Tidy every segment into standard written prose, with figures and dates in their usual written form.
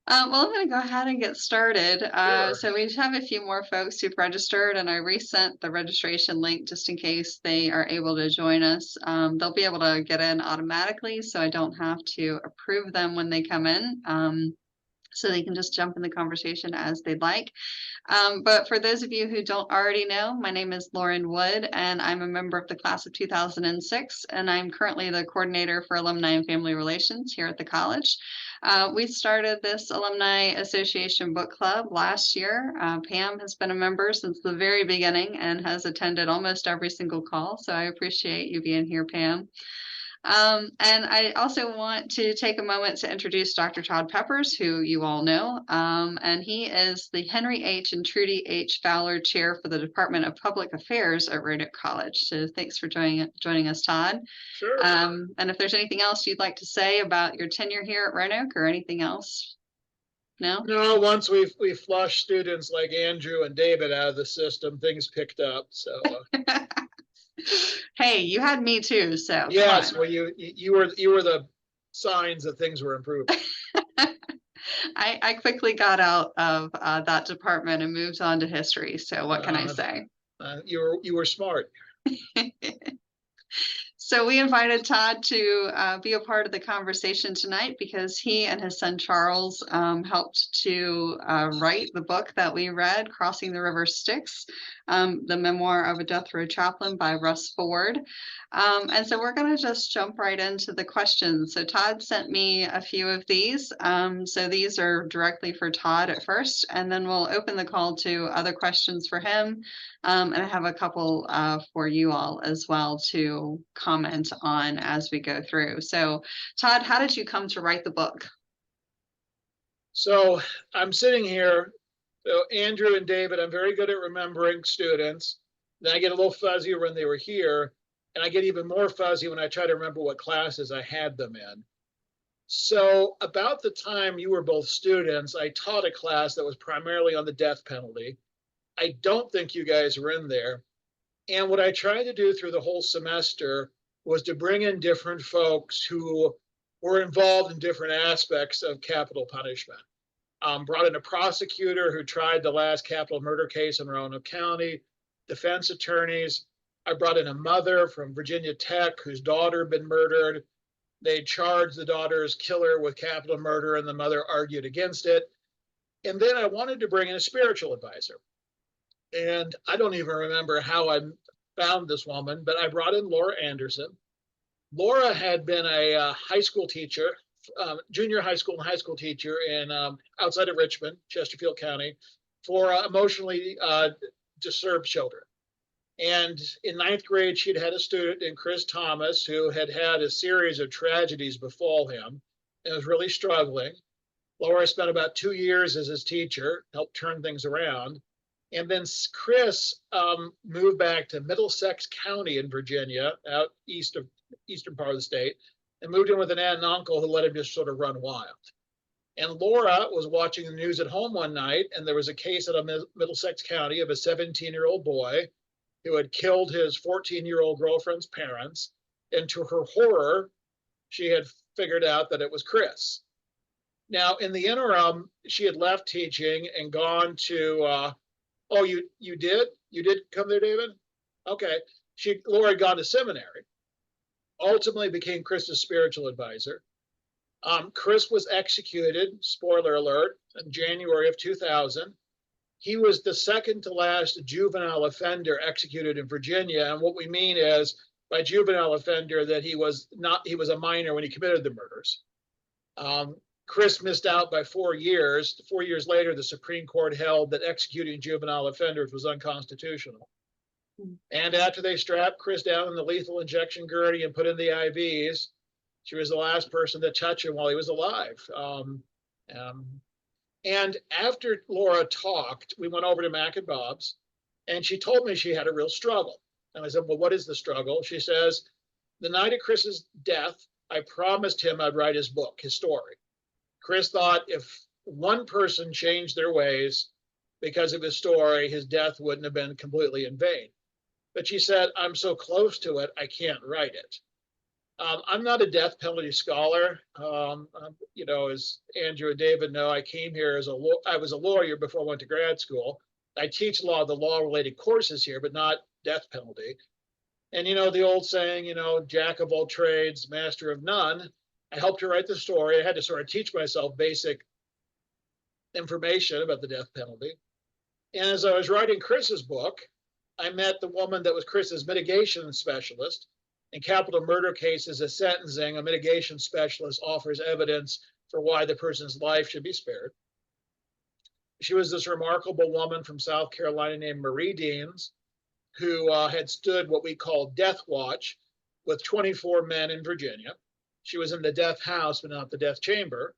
Well, I'm going to go ahead and get started. Sure. So we have a few more folks who've registered, and I resent the registration link just in case they are able to join us. They'll be able to get in automatically, so I don't have to approve them when they come in. So they can just jump in the conversation as they'd like. But for those of you who don't already know, my name is Lauren Wood, and I'm a member of the class of 2006, and I'm currently the coordinator for Alumni and Family Relations here at the college. We started this Alumni Association book club last year. Pam has been a member since the very beginning and has attended almost every single call, so I appreciate you being here, Pam. And I also want to take a moment to introduce Dr. Todd Peppers, who you all know. And he is the Henry H. and Trudy H. Fowler Chair for the Department of Public Affairs at Roanoke College. So thanks for joining us, Todd. Sure. And if there's anything else you'd like to say about your tenure here at Roanoke or anything else, no? No, once we flushed students like Andrew and David out of the system, things picked up. So Hey, you had me too, so come yes, on. well you were the signs that things were improving. I quickly got out of that department and moved on to history. So what can I Uh, say? you were smart. So we invited Todd to be a part of the conversation tonight because he and his son Charles helped to write the book that we read, Crossing the River Styx, the memoir of a death row chaplain by Russ Ford. And so we're going to just jump right into the questions. So Todd sent me a few of these. So these are directly for Todd at first, and then we'll open the call to other questions for him. And I have a couple for you all as well to comment on as we go through. So, Todd, how did you come to write the book? So I'm sitting here. So Andrew and David, I'm very good at remembering students. Then I get a little fuzzier when they were here, and I get even more fuzzy when I try to remember what classes I had them in. So, about the time you were both students, I taught a class that was primarily on the death penalty. I don't think you guys were in there. And what I tried to do through the whole semester was to bring in different folks who were involved in different aspects of capital punishment. Brought in a prosecutor who tried the last capital murder case in Roanoke County, defense attorneys. I brought in a mother from Virginia Tech whose daughter had been murdered. They charged the daughter's killer with capital murder, and the mother argued against it. And then I wanted to bring in a spiritual advisor. And I don't even remember how I found this woman, but I brought in Laura Anderson. Laura had been a high school teacher, junior high school and high school teacher in outside of Richmond, Chesterfield County, for emotionally disturbed children. And in ninth grade, she'd had a student named Chris Thomas who had had a series of tragedies befall him and was really struggling. Laura spent about 2 years as his teacher, helped turn things around. And then Chris moved back to Middlesex County in Virginia, out eastern part of the state, and moved in with an aunt and uncle who let him just sort of run wild. And Laura was watching the news at home one night, and there was a case out of Middlesex County of a 17-year-old boy who had killed his 14-year-old girlfriend's parents. And to her horror, she had figured out that it was Chris. Now, in the interim, she had left teaching and gone to, oh, you did? You did come there, David? Okay. Laura had gone to seminary, ultimately became Chris's spiritual advisor. Chris was executed, spoiler alert, in January of 2000. He was the second to last juvenile offender executed in Virginia. And what we mean is by juvenile offender that he was a minor when he committed the murders. Chris missed out by 4 years. 4 years later, the Supreme Court held that executing juvenile offenders was unconstitutional. And after they strapped Chris down in the lethal injection gurney and put in the IVs, she was the last person to touch him while he was alive. And after Laura talked, we went over to Mac and Bob's, and she told me she had a real struggle. And I said, well, what is the struggle? She says, the night of Chris's death, I promised him I'd write his book, his story. Chris thought if one person changed their ways because of his story, his death wouldn't have been completely in vain. But she said, I'm so close to it, I can't write it. I'm not a death penalty scholar. As Andrew and David know, I came here I was a lawyer before I went to grad school. I teach the law related courses here, but not death penalty. And the old saying, jack of all trades, master of none. I helped to write the story. I had to sort of teach myself basic information about the death penalty. And as I was writing Chris's book, I met the woman that was Chris's mitigation specialist. In capital murder cases, a sentencing, a mitigation specialist offers evidence for why the person's life should be spared. She was this remarkable woman from South Carolina named Marie Deans, who had stood what we call death watch with 24 men in Virginia. She was in the death house, but not the death chamber.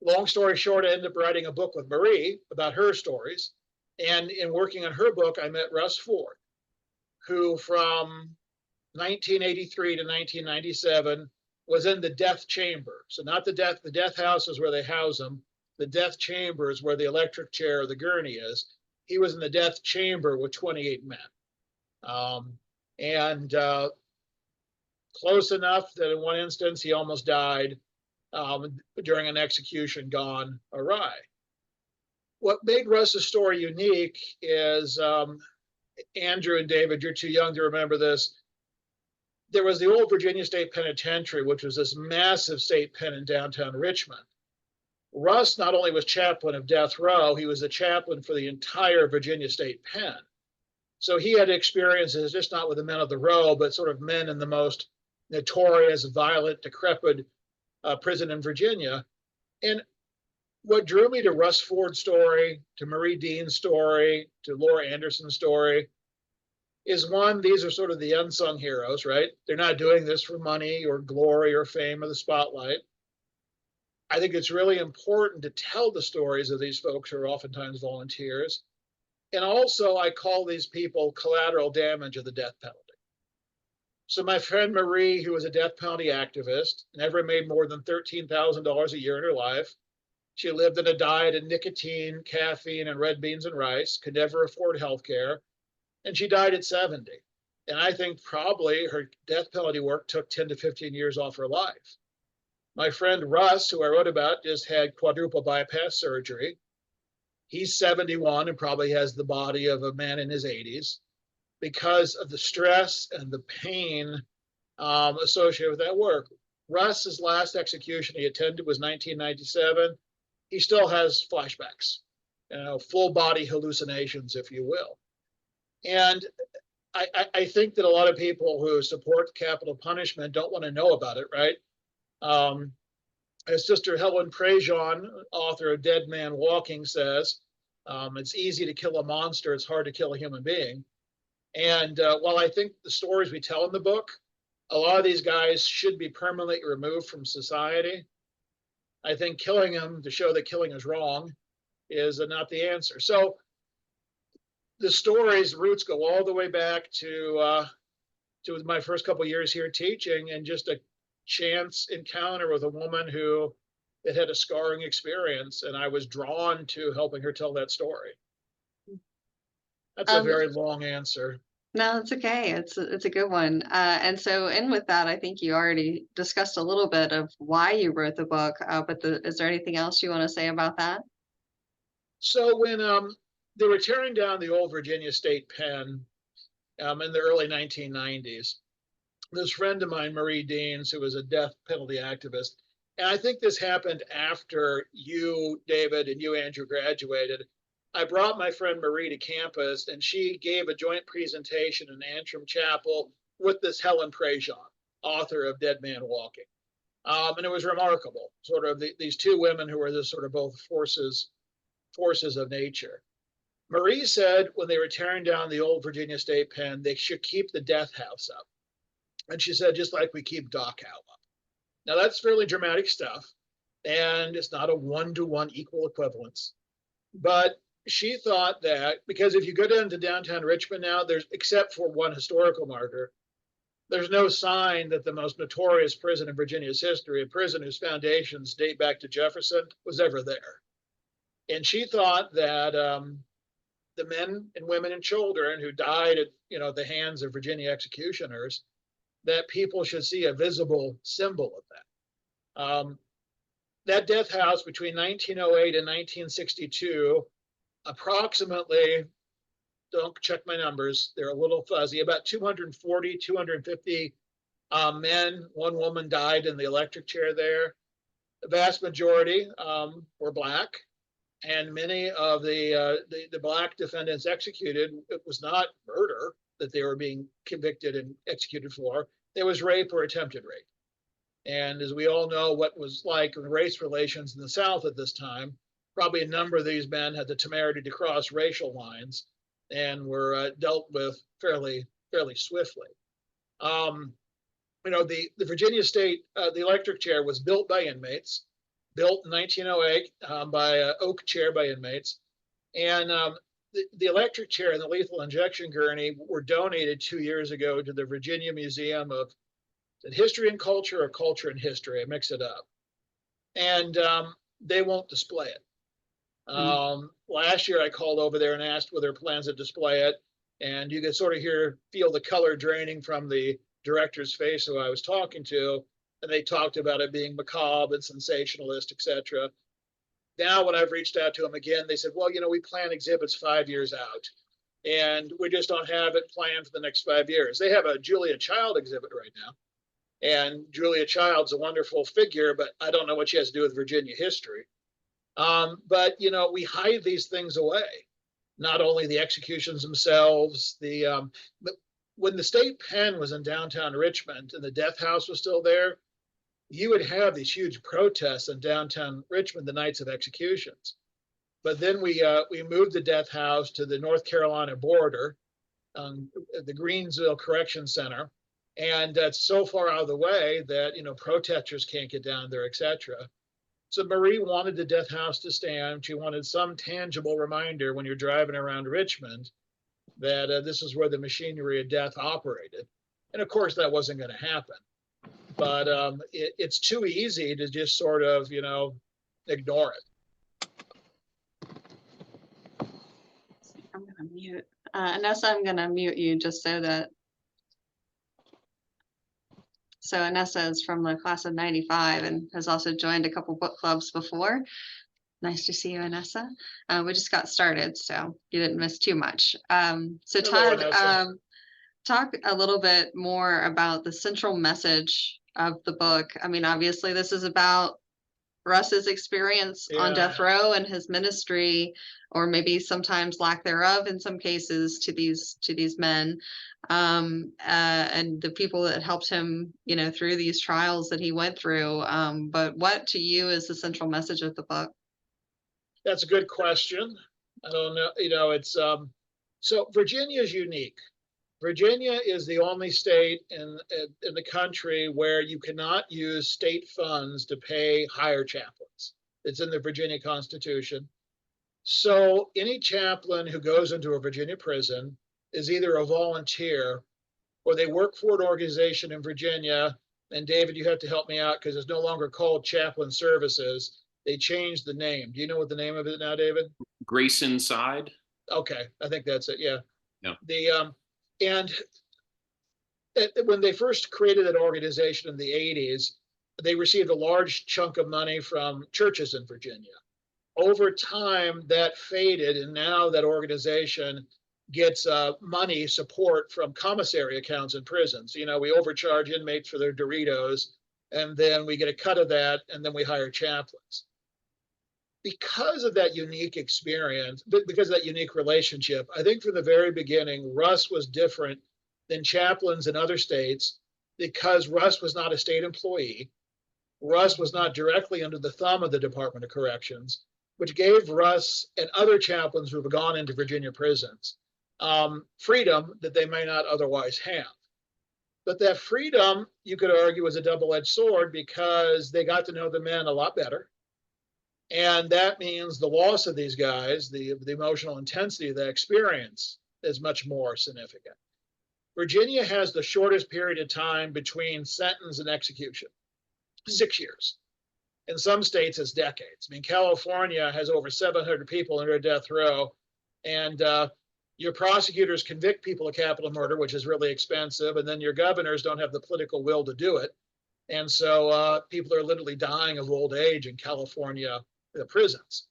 Long story short, I ended up writing a book with Marie about her stories. And in working on her book, I met Russ Ford, who from 1983 to 1997 was in the death chamber. So not the death house is where they house them. The death chamber is where the electric chair or the gurney is. He was in the death chamber with 28 men. And close enough that in one instance, he almost died during an execution gone awry. What made Russ's story unique is, Andrew and David, you're too young to remember this. There was the old Virginia State Penitentiary, which was this massive state pen in downtown Richmond. Russ not only was chaplain of death row, he was the chaplain for the entire Virginia State Pen. So he had experiences just not with the men of the row, but sort of men in the most notorious, violent, decrepit prison in Virginia. And what drew me to Russ Ford's story, to Marie Dean's story, to Laura Anderson's story, is one, these are sort of the unsung heroes, right? They're not doing this for money or glory or fame or the spotlight. I think it's really important to tell the stories of these folks who are oftentimes volunteers. And also, I call these people collateral damage of the death penalty. So my friend Marie, who was a death penalty activist, never made more than $13,000 a year in her life. She lived on a diet of nicotine, caffeine, and red beans and rice, could never afford health care, and she died at 70. And I think probably her death penalty work took 10 to 15 years off her life. My friend Russ, who I wrote about, just had quadruple bypass surgery. He's 71 and probably has the body of a man in his 80s because of the stress and the pain associated with that work. Russ's last execution he attended was 1997. He still has flashbacks, full body hallucinations, if you will. And I think that a lot of people who support capital punishment don't want to know about it, right? As Sister Helen Prejean, author of Dead Man Walking, says, it's easy to kill a monster, it's hard to kill a human being. And while I think the stories we tell in the book, a lot of these guys should be permanently removed from society, I think killing them to show that killing is wrong is not the answer. So the story's roots go all the way back to my first couple of years here teaching, and just a chance encounter with a woman who had a scarring experience, and I was drawn to helping her tell that story. That's a very long answer. No, it's okay. It's a good one. And so, in with that, I think you already discussed a little bit of why you wrote the book. But is there anything else you want to say about that? So when they were tearing down the old Virginia State Pen in the early 1990s, this friend of mine, Marie Deans, who was a death penalty activist, and I think this happened after you, David, and you, Andrew, graduated. I brought my friend Marie to campus, and she gave a joint presentation in Antrim Chapel with this Helen Prejean, author of Dead Man Walking. And it was remarkable, sort of these two women who were the sort of both forces of nature. Marie said when they were tearing down the old Virginia State Pen, they should keep the death house up. And she said, just like we keep Dachau up. Now, that's fairly dramatic stuff, and it's not a one-to-one equal equivalence. But she thought that because if you go down to downtown Richmond now, except for one historical marker, there's no sign that the most notorious prison in Virginia's history, a prison whose foundations date back to Jefferson, was ever there. And she thought that the men and women and children who died at the hands of Virginia executioners that people should see a visible symbol of that. That death house between 1908 and 1962, approximately, don't check my numbers, they're a little fuzzy, about 240, 250 men, one woman died in the electric chair there. The vast majority were Black, and many of the Black defendants executed, it was not murder that they were being convicted and executed for. It was rape or attempted rape. And as we all know what was like in race relations in the South at this time, probably a number of these men had the temerity to cross racial lines and were dealt with fairly swiftly. The Virginia State, the electric chair was built by inmates, built in 1908 by an oak chair by inmates. And the electric chair and the lethal injection gurney were donated 2 years ago to the Virginia Museum of History and Culture, or Culture and History. I mix it up. And they won't display it. Last year I called over there and asked whether plans to display it. And you could sort of feel the color draining from the director's face who I was talking to. And they talked about it being macabre and sensationalist, etc. Now, when I've reached out to them again, they said, well, we plan exhibits 5 years out. And we just don't have it planned for the next 5 years. They have a Julia Child exhibit right now. And Julia Child's a wonderful figure, but I don't know what she has to do with Virginia history. But we hide these things away. Not only the executions themselves, but when the state pen was in downtown Richmond and the death house was still there, you would have these huge protests in downtown Richmond the nights of executions. But then we moved the death house to the North Carolina border, the Greensville Correction Center. And that's so far out of the way that, protesters can't get down there, etc. So Marie wanted the death house to stand. She wanted some tangible reminder when you're driving around Richmond that this is where the machinery of death operated. And of course, that wasn't going to happen. But it's too easy to just sort of, ignore it. I'm going to mute. Anessa, I'm going to mute you just so that. So Anessa is from the class of 95 and has also joined a couple book clubs before. Nice to see you, Anessa. We just got started, so you didn't miss too much. So Hello, Todd, talk a little bit more about the central message of the book. I mean, obviously this is about Russ's experience on death row and his ministry, or maybe sometimes lack thereof in some cases, to these men, and the people that helped him, through these trials that he went through. But what to you is the central message of the book? That's a good question. I don't know. It's so Virginia is unique. Virginia is the only state in the country where you cannot use state funds to pay hire chaplains. It's in the Virginia Constitution. So any chaplain who goes into a Virginia prison is either a volunteer or they work for an organization in Virginia. And David, you have to help me out because it's no longer called Chaplain Services. They changed the name. Do you know what the name of it now, David? Grace Inside. Okay, I think that's it. Yeah. Yeah. And when they first created that organization in the 80s, they received a large chunk of money from churches in Virginia. Over time, that faded, and now that organization gets money support from commissary accounts in prisons. We overcharge inmates for their Doritos, and then we get a cut of that, and then we hire chaplains. Because of that unique experience, because of that unique relationship, I think from the very beginning, Russ was different than chaplains in other states because Russ was not a state employee. Russ was not directly under the thumb of the Department of Corrections, which gave Russ and other chaplains who have gone into Virginia prisons freedom that they may not otherwise have. But that freedom, you could argue, was a double-edged sword because they got to know the men a lot better. And that means the loss of these guys, the emotional intensity of that experience is much more significant. Virginia has the shortest period of time between sentence and execution, 6 years. In some states, it's decades. I mean, California has over 700 people under death row. And Your prosecutors convict people of capital murder, which is really expensive, and then your governors don't have the political will to do it. And so people are literally dying of old age in California prisons.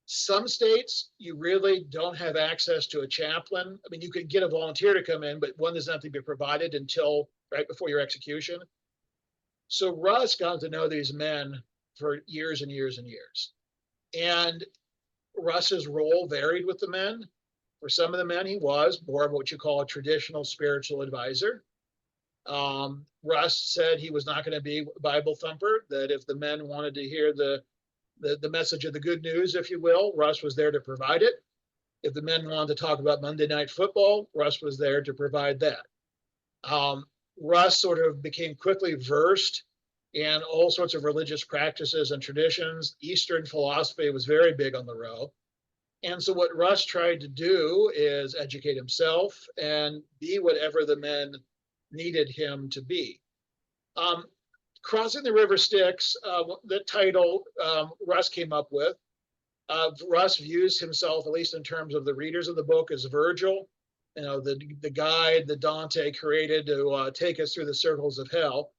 Some states, you really don't have access to a chaplain. I mean, you could get a volunteer to come in, but one doesn't have to be provided until right before your execution. So Russ got to know these men for years and years and years. And Russ's role varied with the men. For some of the men, he was more of what you call a traditional spiritual advisor. Russ said he was not going to be a Bible thumper, that if the men wanted to hear the message of the good news, if you will, Russ was there to provide it. If the men wanted to talk about Monday Night Football, Russ was there to provide that. Russ sort of became quickly versed in all sorts of religious practices and traditions. Eastern philosophy was very big on the row. And so what Russ tried to do is educate himself and be whatever the men needed him to be. Crossing the River Styx, the title Russ came up with. Russ views himself, at least in terms of the readers of the book, as Virgil, the guide that Dante created to take us through the circles of hell.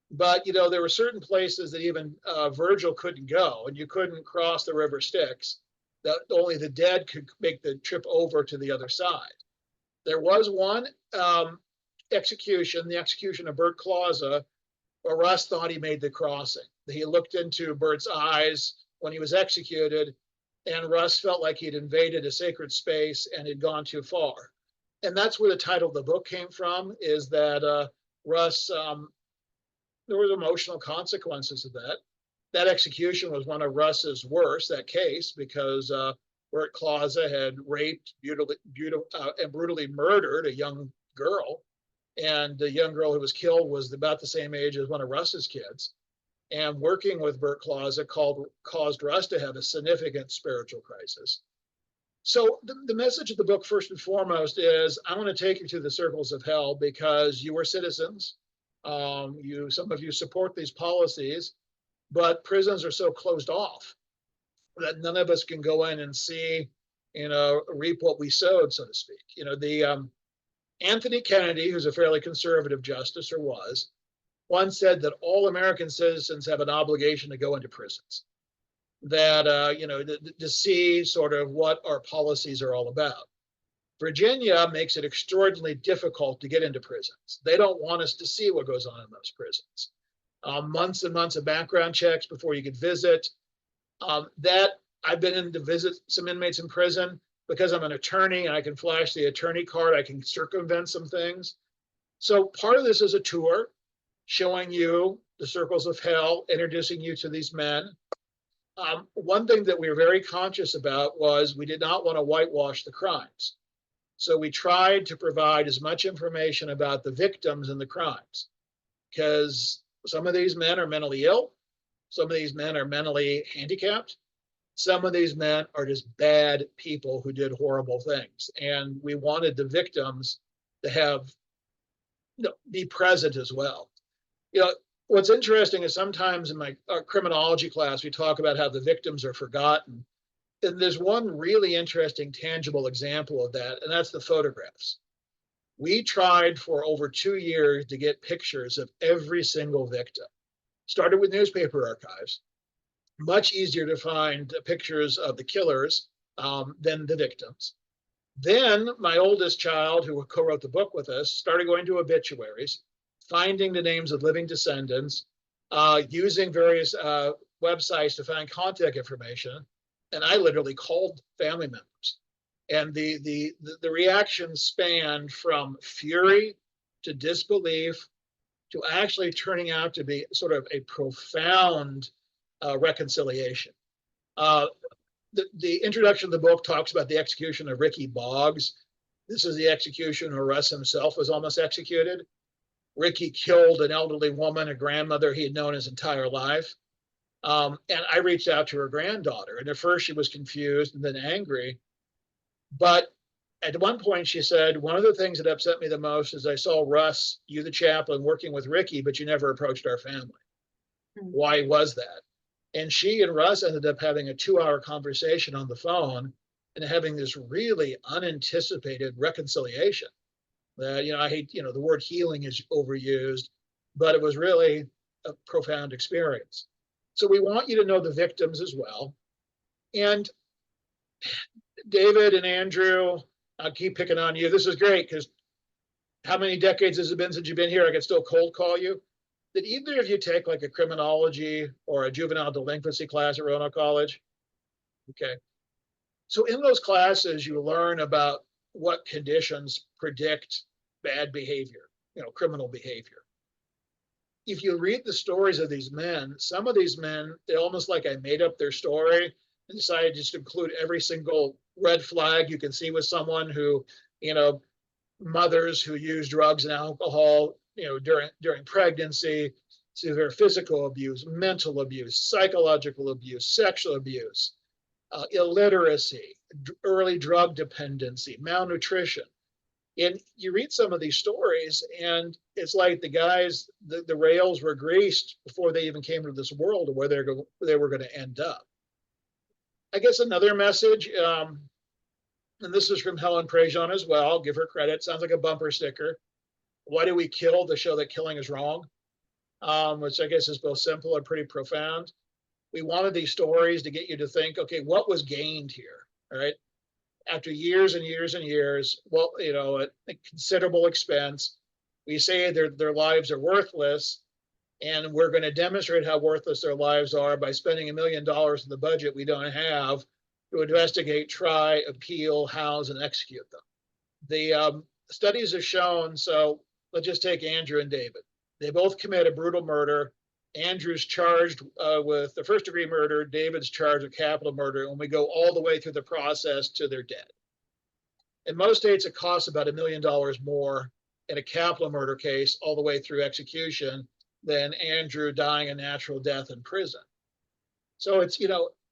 But, there were certain places that even Virgil couldn't go, and you couldn't cross the River Styx. That only the dead could make the trip over to the other side. There was one execution, the execution of Bert Clausa, where Russ thought he made the crossing. He looked into Bert's eyes when he was executed, and Russ felt like he'd invaded a sacred space and had gone too far. And that's where the title of the book came from, is that Russ, there was emotional consequences of that. That execution was one of Russ's worst, that case, because Bert Clausa had raped and brutally murdered a young girl. And the young girl who was killed was about the same age as one of Russ's kids. And working with Bert Clausa caused Russ to have a significant spiritual crisis. So the message of the book, first and foremost, is I want to take you to the circles of hell because you are citizens. Some of you support these policies, but prisons are so closed off that none of us can go in and see, reap what we sowed, so to speak. Anthony Kennedy, who's a fairly conservative justice, or was, once said that all American citizens have an obligation to go into prisons, that, to see sort of what our policies are all about. Virginia makes it extraordinarily difficult to get into prisons. They don't want us to see what goes on in those prisons. Months and months of background checks before you could visit. That I've been in to visit some inmates in prison. Because I'm an attorney and I can flash the attorney card, I can circumvent some things. So part of this is a tour showing you the circles of hell, introducing you to these men. One thing that we were very conscious about was we did not want to whitewash the crimes. So we tried to provide as much information about the victims and the crimes, because some of these men are mentally ill. Some of these men are mentally handicapped. Some of these men are just bad people who did horrible things. And we wanted the victims to have, be present as well. What's interesting is sometimes in my criminology class, we talk about how the victims are forgotten. And there's one really interesting, tangible example of that, and that's the photographs. We tried for over 2 years to get pictures of every single victim. Started with newspaper archives. Much easier to find pictures of the killers than the victims. Then my oldest child, who co-wrote the book with us, started going to obituaries, finding the names of living descendants, using various websites to find contact information. And I literally called family members. And the reaction spanned from fury to disbelief to actually turning out to be sort of a profound reconciliation. The introduction of the book talks about the execution of Ricky Boggs. This is the execution where Russ himself was almost executed. Ricky killed an elderly woman, a grandmother he had known his entire life. And I reached out to her granddaughter, and at first she was confused and then angry. But at one point she said, one of the things that upset me the most is I saw Russ, you the chaplain, working with Ricky, but you never approached our family. Why was that? And she and Russ ended up having a 2-hour conversation on the phone. and having this really unanticipated reconciliation that, I hate, the word healing is overused, but it was really a profound experience. So we want you to know the victims as well. And David and Andrew, I'll keep picking on you. This is great because how many decades has it been since you've been here? I can still cold call you. Did either of you take like a criminology or a juvenile delinquency class at Roanoke College? Okay. So in those classes, you learn about what conditions predict bad behavior, criminal behavior. If you read the stories of these men, some of these men, they're almost like I made up their story and decided just to include every single red flag you can see with someone who, mothers who use drugs and alcohol, during pregnancy, severe physical abuse, mental abuse, psychological abuse, sexual abuse, illiteracy, early drug dependency, malnutrition. And you read some of these stories, and it's like the guys, the rails were greased before they even came to this world of where they were going to end up. I guess another message, and this is from Helen Prejean as well. I'll give her credit. Sounds like a bumper sticker. Why do we kill? To show that killing is wrong, which I guess is both simple and pretty profound. We wanted these stories to get you to think, okay, what was gained here? All right. After years and years and years, well, at a considerable expense, we say their lives are worthless, and we're going to demonstrate how worthless their lives are by spending $1 million in the budget we don't have to investigate, try, appeal, house, and execute them. The studies have shown, so let's just take Andrew and David. They both commit a brutal murder. Andrew's charged with the first-degree murder. David's charged with capital murder, and we go all the way through the process to their dead. In most states, it costs about $1 million more in a capital murder case all the way through execution than Andrew dying a natural death in prison. So it's,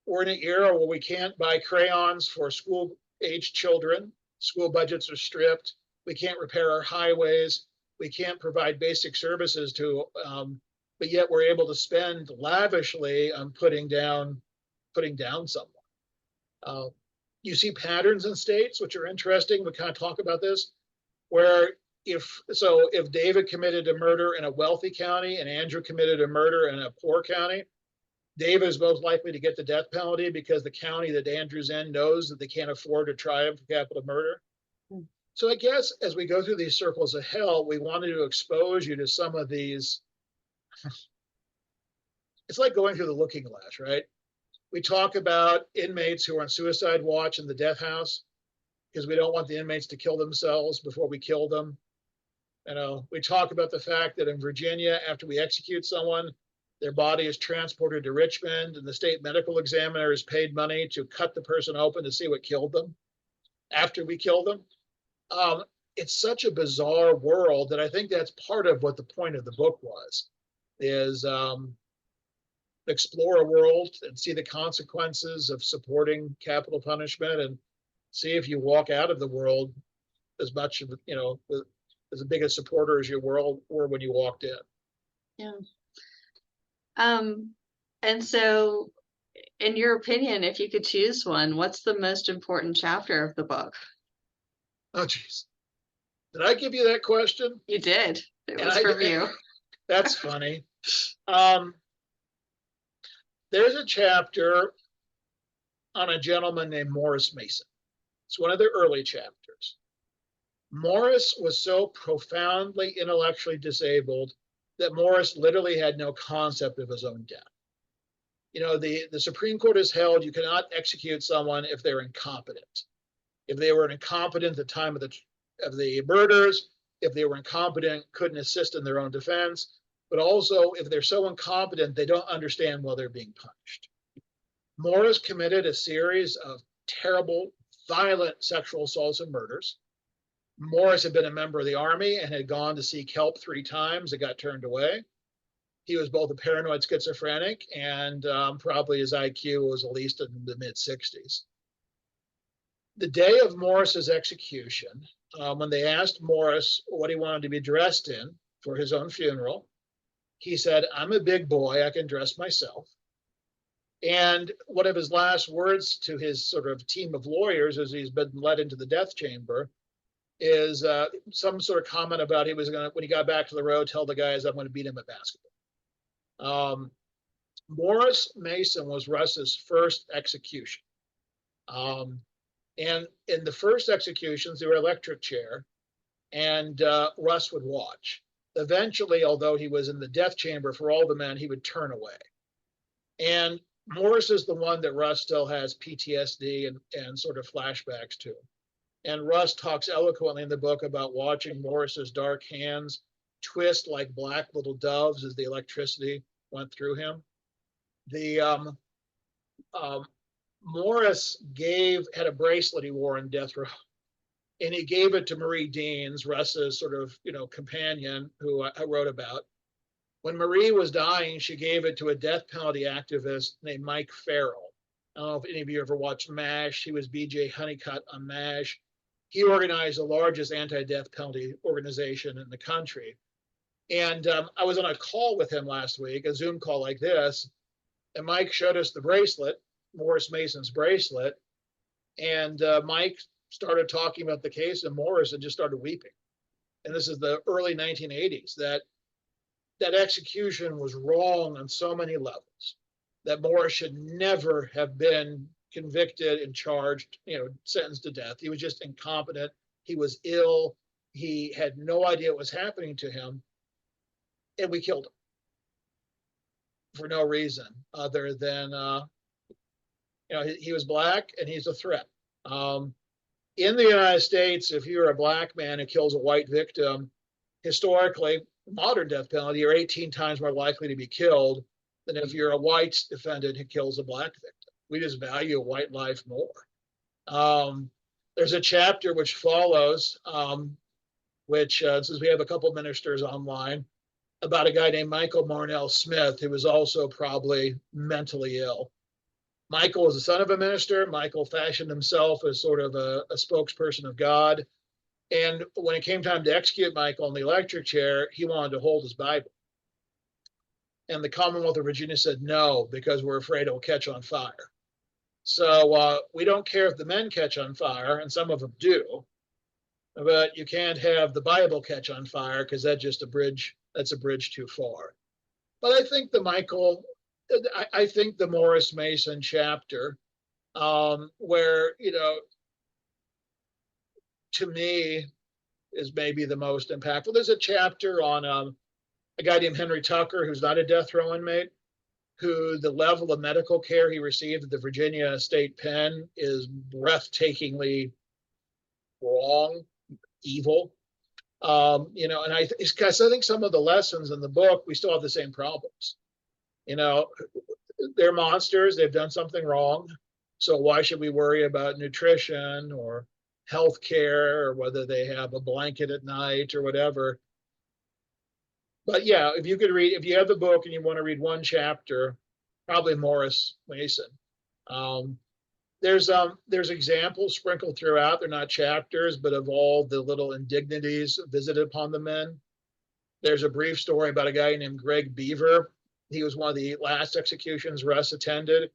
we're in an era where we can't buy crayons for school-age children. School budgets are stripped. We can't repair our highways. We can't provide basic services to but yet we're able to spend lavishly on putting down someone. You see patterns in states which are interesting. We kind of talk about this, where if David committed a murder in a wealthy county and Andrew committed a murder in a poor county, David is most likely to get the death penalty because the county that Andrew's in knows that they can't afford to try him for capital murder. So I guess as we go through these circles of hell, we wanted to expose you to some of these. It's like going through the looking glass, right? We talk about inmates who are on suicide watch in the death house because we don't want the inmates to kill themselves before we kill them. We talk about the fact that in Virginia, after we execute someone, their body is transported to Richmond, and the state medical examiner is paid money to cut the person open to see what killed them after we kill them. It's such a bizarre world that I think that's part of what the point of the book was, is explore a world and see the consequences of supporting capital punishment, and see if you walk out of the world as much of, as big a supporter as your world were when you walked in. Yeah. And so in your opinion, if you could choose one, what's the most important chapter of the book? Oh, geez. Did I give you that question? You did. It was from you. That's funny. There's a chapter on a gentleman named Morris Mason. It's one of the early chapters. Morris was so profoundly intellectually disabled that Morris literally had no concept of his own death. The Supreme Court has held you cannot execute someone if they're incompetent. If they were incompetent at the time of the murders, if they were incompetent, couldn't assist in their own defense, but also if they're so incompetent, they don't understand why they're being punished. Morris committed a series of terrible, violent sexual assaults and murders. Morris had been a member of the Army and had gone to seek help 3 times and got turned away. He was both a paranoid schizophrenic and probably his IQ was at least in the mid-60s. The day of Morris's execution, when they asked Morris what he wanted to be dressed in for his own funeral, he said, "I'm a big boy, I can dress myself." And one of his last words to his sort of team of lawyers as he's been led into the death chamber is some sort of comment about he was going to, when he got back to the road, tell the guys, I'm going to beat him at basketball. Morris Mason was Russ's first execution. And in the first executions, they were electric chair, and Russ would watch. Eventually, although he was in the death chamber for all the men, he would turn away. And Morris is the one that Russ still has PTSD and sort of flashbacks to. And Russ talks eloquently in the book about watching Morris's dark hands twist like black little doves as the electricity went through him. Morris had a bracelet he wore in death row, and he gave it to Marie Deans, Russ's sort of, companion, who I wrote about. When Marie was dying, she gave it to a death penalty activist named Mike Farrell. I don't know if any of you ever watched MASH. He was BJ Honeycutt on MASH. He organized the largest anti-death penalty organization in the country. And I was on a call with him last week, a Zoom call like this, and Mike showed us the bracelet, Morris Mason's bracelet, and Mike started talking about the case, and Morris had just started weeping. And this is the early 1980s, that execution was wrong on so many levels, that Morris should never have been convicted and charged, sentenced to death. He was just incompetent. He was ill. He had no idea what was happening to him. And we killed him for no reason other than, he was black and he's a threat. In the United States, if you're a black man who kills a white victim, historically, modern death penalty, you're 18 times more likely to be killed than if you're a white defendant who kills a black victim. We just value a white life more. There's a chapter which follows, since we have a couple ministers online, about a guy named Michael Marnell Smith, who was also probably mentally ill. Michael was the son of a minister. Michael fashioned himself as sort of a spokesperson of God. And when it came time to execute Michael in the electric chair, he wanted to hold his Bible. And the Commonwealth of Virginia said no, because we're afraid it will catch on fire. So we don't care if the men catch on fire, and some of them do, but you can't have the Bible catch on fire because that's a bridge too far. But I think the Morris Mason chapter, where, to me, is maybe the most impactful. There's a chapter on a guy named Henry Tucker, who's not a death row inmate, who the level of medical care he received at the Virginia State Pen is breathtakingly wrong, evil. And I think some of the lessons in the book, we still have the same problems. They're monsters. They've done something wrong. So why should we worry about nutrition or health care or whether they have a blanket at night or whatever? But yeah, if you have the book and you want to read one chapter, probably Morris Mason. There's examples sprinkled throughout. They're not chapters, but of all the little indignities visited upon the men. There's a brief story about a guy named Greg Beaver. He was one of the last executions Russ attended.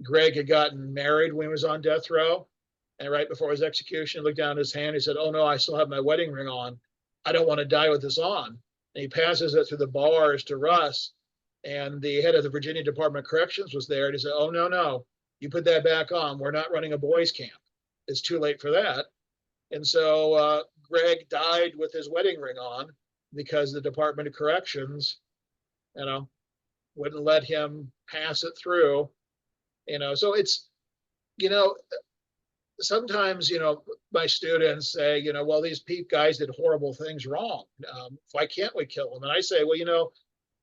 Greg had gotten married when he was on death row. And right before his execution, he looked down at his hand. He said, "Oh no, I still have my wedding ring on. I don't want to die with this on." And he passes it through the bars to Russ. And the head of the Virginia Department of Corrections was there. And he said, "Oh, no, you put that back on. We're not running a boys' camp. It's too late for that." And so Greg died with his wedding ring on because the Department of Corrections, wouldn't let him pass it through. So it's, sometimes, my students say, well, these guys did horrible things wrong. Why can't we kill them? And I say, well,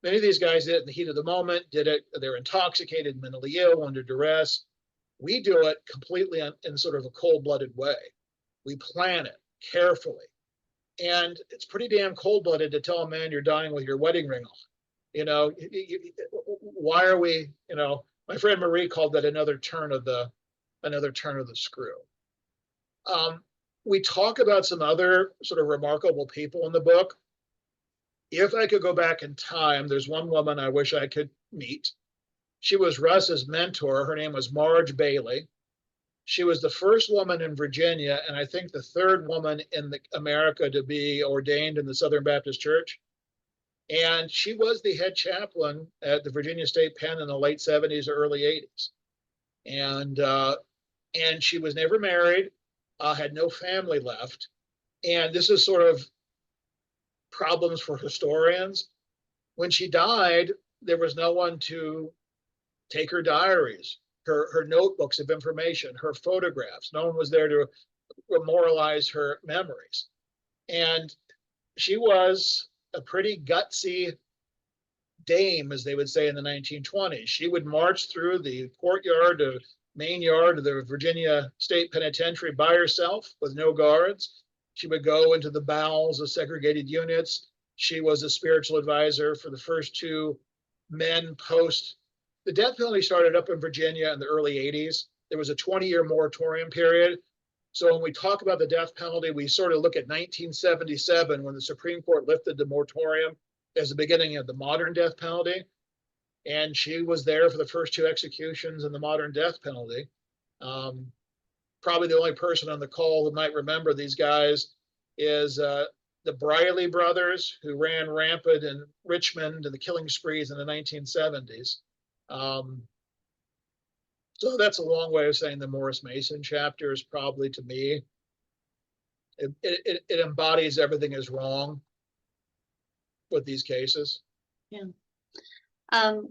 many of these guys did it in the heat of the moment, they're intoxicated, mentally ill, under duress. We do it completely in sort of a cold-blooded way. We plan it carefully. And it's pretty damn cold-blooded to tell a man you're dying with your wedding ring on. Why are we, my friend Marie called that another turn of the screw. We talk about some other sort of remarkable people in the book. If I could go back in time, there's one woman I wish I could meet. She was Russ's mentor. Her name was Marge Bailey. She was the first woman in Virginia, and I think the third woman in America to be ordained in the Southern Baptist Church. And she was the head chaplain at the Virginia State Penn in the late 70s or early 80s. And she was never married, had no family left. And this is sort of problems for historians. When she died, there was no one to take her diaries, her notebooks of information, her photographs. No one was there to memorialize her memories. And she was a pretty gutsy dame, as they would say in the 1920s. She would march through the courtyard of main yard of the Virginia State Penitentiary by herself with no guards. She would go into the bowels of segregated units. She was a spiritual advisor for the first two men post. The death penalty started up in Virginia in the early 80s. There was a 20-year moratorium period. So when we talk about the death penalty, we sort of look at 1977 when the Supreme Court lifted the moratorium as the beginning of the modern death penalty. And she was there for the first two executions in the modern death penalty. Probably the only person on the call who might remember these guys is the Briley brothers, who ran rampant in Richmond and the killing sprees in the 1970s. So that's a long way of saying the Morris Mason chapter is probably, to me, it embodies everything is wrong with these cases. Yeah.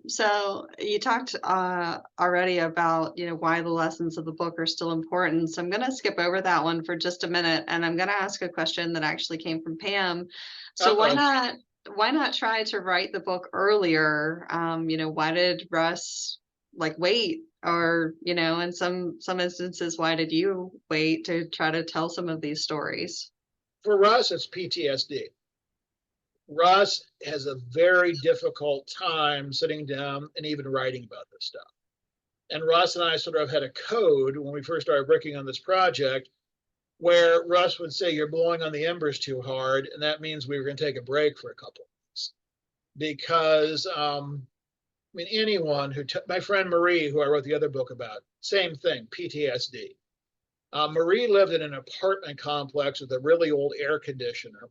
So you talked already about, why the lessons of the book are still important. So I'm going to skip over that one for just a minute, and I'm going to ask a question that actually came from Pam. So why not try to write the book earlier? Why did Russ wait? Or, in some instances, why did you wait to try to tell some of these stories? For Russ, it's PTSD. Russ has a very difficult time sitting down and even writing about this stuff. And Russ and I sort of had a code when we first started working on this project where Russ would say, "You're blowing on the embers too hard." And that means we were going to take a break for a couple of weeks. Because, anyone who, my friend Marie, who I wrote the other book about, same thing, PTSD. Marie lived in an apartment complex with a really old air conditioner.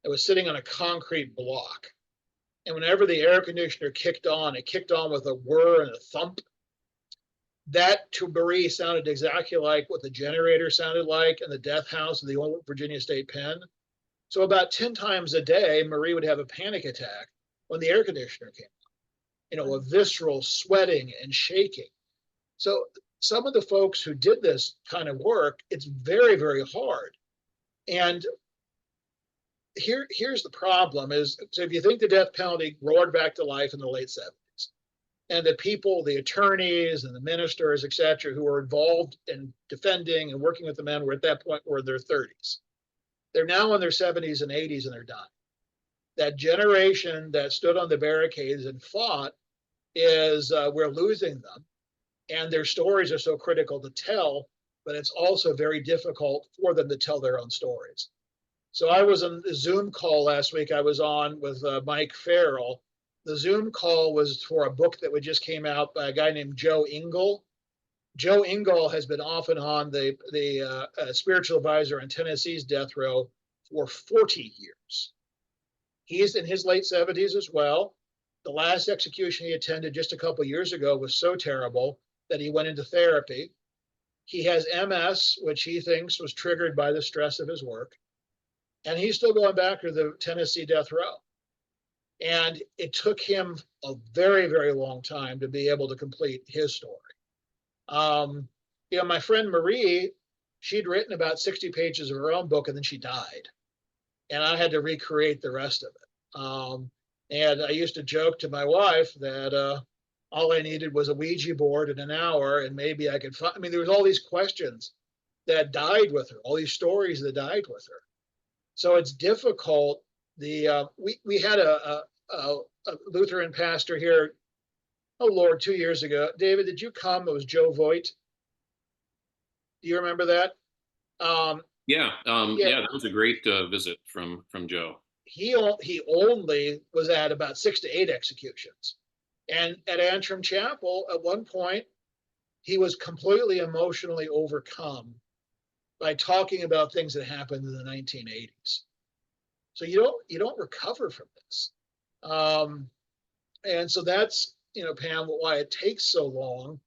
It was sitting on a concrete block. And whenever the air conditioner kicked on, it kicked on with a whir and a thump. That to Marie sounded exactly like what the generator sounded like in the death house of the old Virginia State Penn. So about 10 times a day, Marie would have a panic attack when the air conditioner came on, a visceral sweating and shaking. So some of the folks who did this kind of work, it's very, very hard. And here's the problem is, so if you think the death penalty roared back to life in the late 70s, and the people, the attorneys and the ministers, et cetera, who were involved in defending and working with the men were at that point were in their 30s. They're now in their 70s and 80s and they're dying. That generation that stood on the barricades and fought we're losing them. And their stories are so critical to tell, but it's also very difficult for them to tell their own stories. So I was on the Zoom call last week. I was on with Mike Farrell. The Zoom call was for a book that just came out by a guy named Joe Engel. Joe Engel has been off and on the spiritual advisor on Tennessee's death row for 40 years. He's in his late 70s as well. The last execution he attended just a couple of years ago was so terrible that he went into therapy. He has MS, which he thinks was triggered by the stress of his work. And he's still going back to the Tennessee death row. And it took him a very, very long time to be able to complete his story. My friend Marie, she'd written about 60 pages of her own book and then she died. And I had to recreate the rest of it. And I used to joke to my wife that all I needed was a Ouija board in an hour and maybe I could find, there was all these questions that died with her, all these stories that died with her. So it's difficult. We had a Lutheran pastor here, 2 years ago. David, did you come? It was Joe Voigt. Do you remember that? Yeah, that was a great visit from Joe. He only was at about 6 to 8 executions. And at Antrim Chapel, at one point, he was completely emotionally overcome by talking about things that happened in the 1980s. So you don't recover from this. And so that's, Pam, why it takes so long,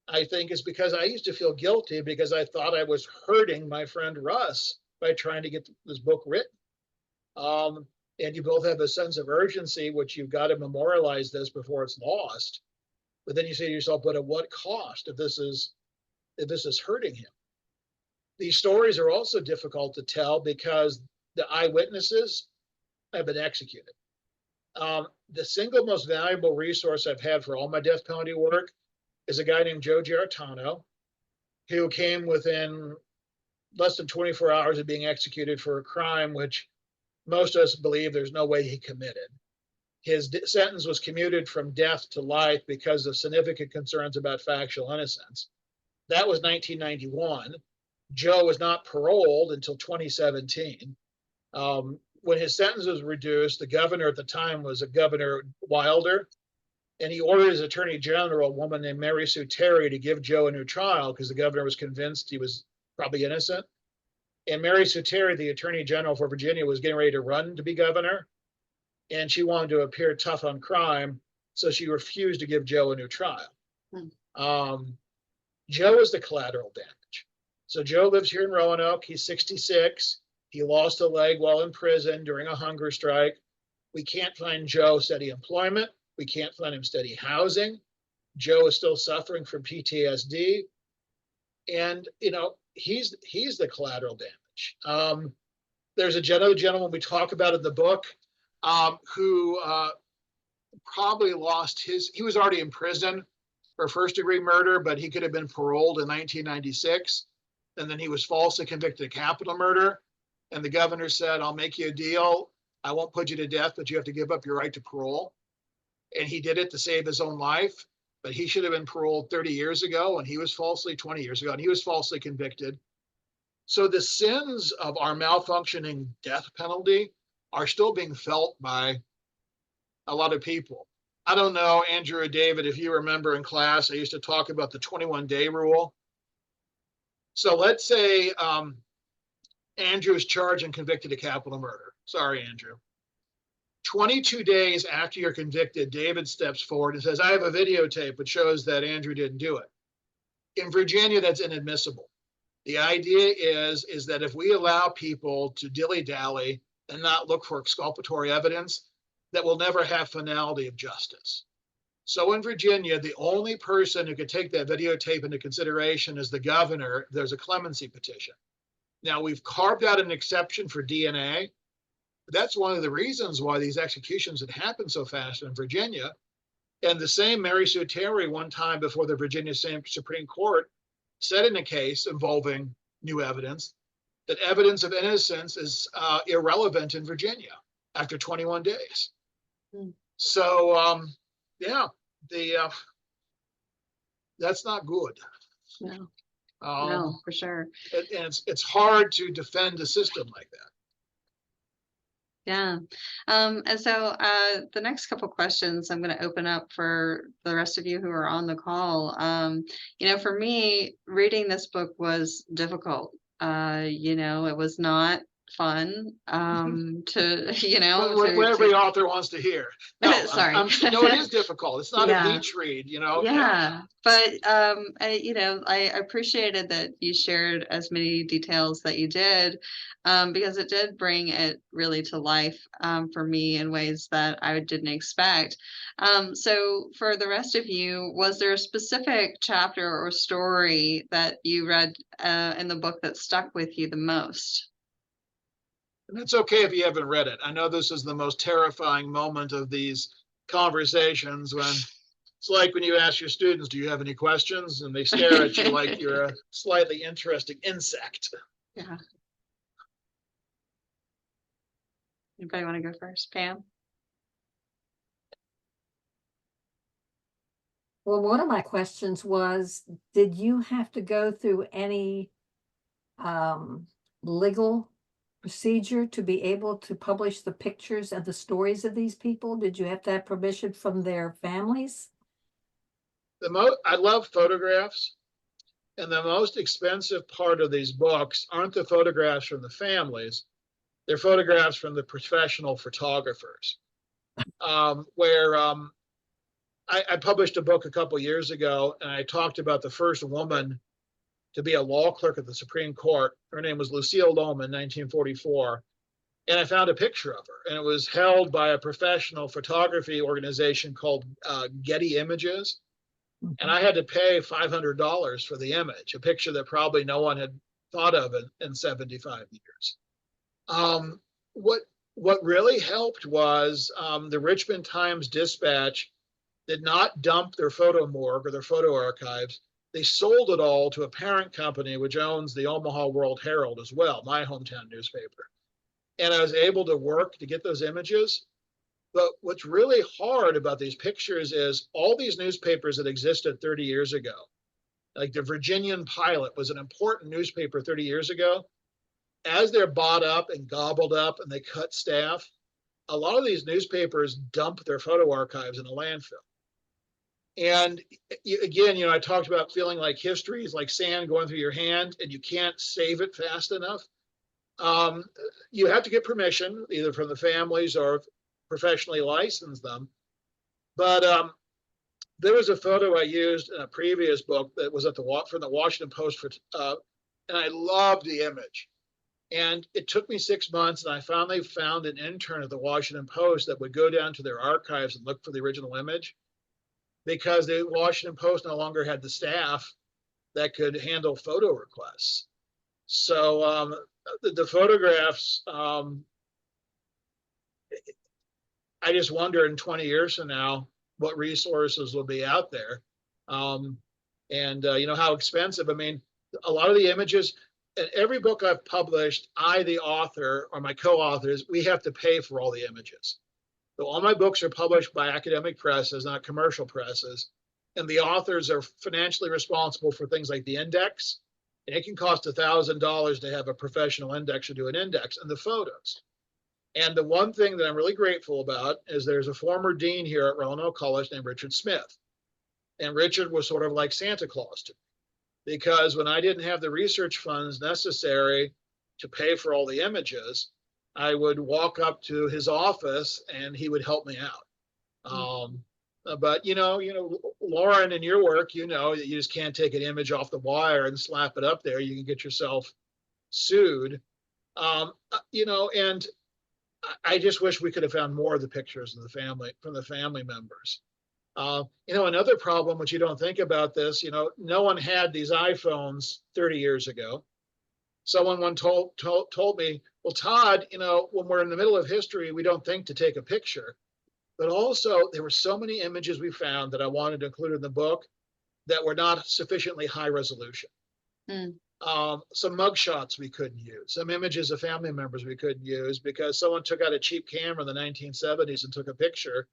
I think, is because I used to feel guilty because I thought I was hurting my friend Russ by trying to get this book written. And you both have a sense of urgency, which you've got to memorialize this before it's lost. But then you say to yourself, but at what cost if this is hurting him? These stories are also difficult to tell because the eyewitnesses have been executed. The single most valuable resource I've had for all my death penalty work is a guy named Joe Giarratano, who came within less than 24 hours of being executed for a crime which most of us believe there's no way he committed. His sentence was commuted from death to life because of significant concerns about factual innocence. That was 1991. Joe was not paroled until 2017. When his sentence was reduced, the governor at the time was a Governor Wilder, and he ordered his attorney general, a woman named Mary Sue Terry, to give Joe a new trial because the governor was convinced he was probably innocent. And Mary Sue Terry, the attorney general for Virginia, was getting ready to run to be governor, and she wanted to appear tough on crime, so she refused to give Joe a new trial. Joe is the collateral damage. So Joe lives here in Roanoke. He's 66. He lost a leg while in prison during a hunger strike. We can't find Joe steady employment. We can't find him steady housing. Joe is still suffering from PTSD. And, he's the collateral damage. There's another gentleman we talk about in the book who probably lost he was already in prison for first-degree murder, but he could have been paroled in 1996. And then he was falsely convicted of capital murder. And the governor said, I'll make you a deal. I won't put you to death, but you have to give up your right to parole. And he did it to save his own life. But he should have been paroled 30 years ago, and he was 20 years ago, and he was falsely convicted. So the sins of our malfunctioning death penalty are still being felt by a lot of people. I don't know, Andrew or David, if you remember in class, I used to talk about the 21-day rule. So let's say Andrew is charged and convicted of capital murder. Sorry, Andrew. 22 days after you're convicted, David steps forward and says, I have a videotape which shows that Andrew didn't do it. In Virginia, that's inadmissible. The idea is that if we allow people to dilly-dally and not look for exculpatory evidence, that we'll never have finality of justice. So in Virginia, the only person who could take that videotape into consideration is the governor. There's a clemency petition. Now, we've carved out an exception for DNA. That's one of the reasons why these executions had happened so fast in Virginia. And the same Mary Sue Terry, one time before the Virginia Supreme Court, said in a case involving new evidence that evidence of innocence is irrelevant in Virginia after 21 days. So, that's not good. No, no, for sure. And it's hard to defend a system like that. Yeah. And so the next couple questions I'm going to open up for the rest of you who are on the call. For me, reading this book was difficult. It was not fun what every author wants to hear. No, sorry. No, it is difficult. It's not a beach read, Yeah, but I appreciated that you shared as many details that you did, because it did bring it really to life for me in ways that I didn't expect. So for the rest of you, was there a specific chapter or story that you read in the book that stuck with you the most? And it's okay if you haven't read it. I know this is the most terrifying moment of these conversations when it's like when you ask your students, do you have any questions? And they stare at you like you're a slightly interesting insect. Yeah. Anybody want to go first? Pam? Well, one of my questions was, did you have to go through any legal procedure to be able to publish the pictures and the stories of these people? Did you have to have permission from their families? I love photographs, and the most expensive part of these books aren't the photographs from the families. They're photographs from the professional photographers. I published a book a couple years ago, and I talked about the first woman to be a law clerk at the Supreme Court. Her name was Lucille Lohman, 1944. And I found a picture of her, and it was held by a professional photography organization called Getty Images. And I had to pay $500 for the image, a picture that probably no one had thought of in 75 years. What really helped was the Richmond Times-Dispatch did not dump their photo morgue or their photo archives. They sold it all to a parent company, which owns the Omaha World Herald as well, my hometown newspaper. And I was able to work to get those images. But what's really hard about these pictures is all these newspapers that existed 30 years ago, like the Virginian Pilot was an important newspaper 30 years ago. As they're bought up and gobbled up and they cut staff, a lot of these newspapers dump their photo archives in a landfill. And again, I talked about feeling like history is like sand going through your hand and you can't save it fast enough. You have to get permission either from the families or professionally license them. But there was a photo I used in a previous book that was from the Washington Post, and I loved the image. And it took me 6 months, and I finally found an intern at the Washington Post that would go down to their archives and look for the original image, because the Washington Post no longer had the staff that could handle photo requests. So the photographs, I just wonder in 20 years from now, what resources will be out there. And how expensive. I mean, a lot of the images, in every book I've published, I, the author, or my co-authors, we have to pay for all the images. So all my books are published by academic presses, not commercial presses. And the authors are financially responsible for things like the index. And it can cost $1,000 to have a professional indexer do an index, and the photos. And the one thing that I'm really grateful about is there's a former dean here at Roanoke College named Richard Smith. And Richard was sort of like Santa Claus to me, because when I didn't have the research funds necessary to pay for all the images, I would walk up to his office and he would help me out. But Lauren, in your work, that you just can't take an image off the wire and slap it up there. You can get yourself sued. And I just wish we could have found more of the pictures of from the family members. Another problem, which you don't think about this, no one had these iPhones 30 years ago. Someone told me, well, Todd, when we're in the middle of history, we don't think to take a picture. But also, there were so many images we found that I wanted to include in the book that were not sufficiently high resolution. Some mugshots we couldn't use, some images of family members we couldn't use because someone took out a cheap camera in the 1970s and took a picture.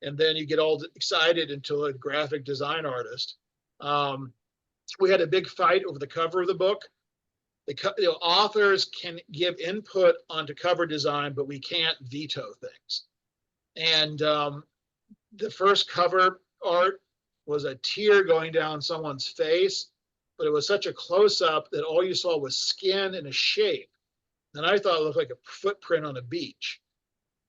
And then you get all excited until a graphic design artist. We had a big fight over the cover of the book. The authors can give input onto cover design, but we can't veto things. And the first cover art was a tear going down someone's face, but it was such a close-up that all you saw was skin and a shape. And I thought it looked like a footprint on a beach.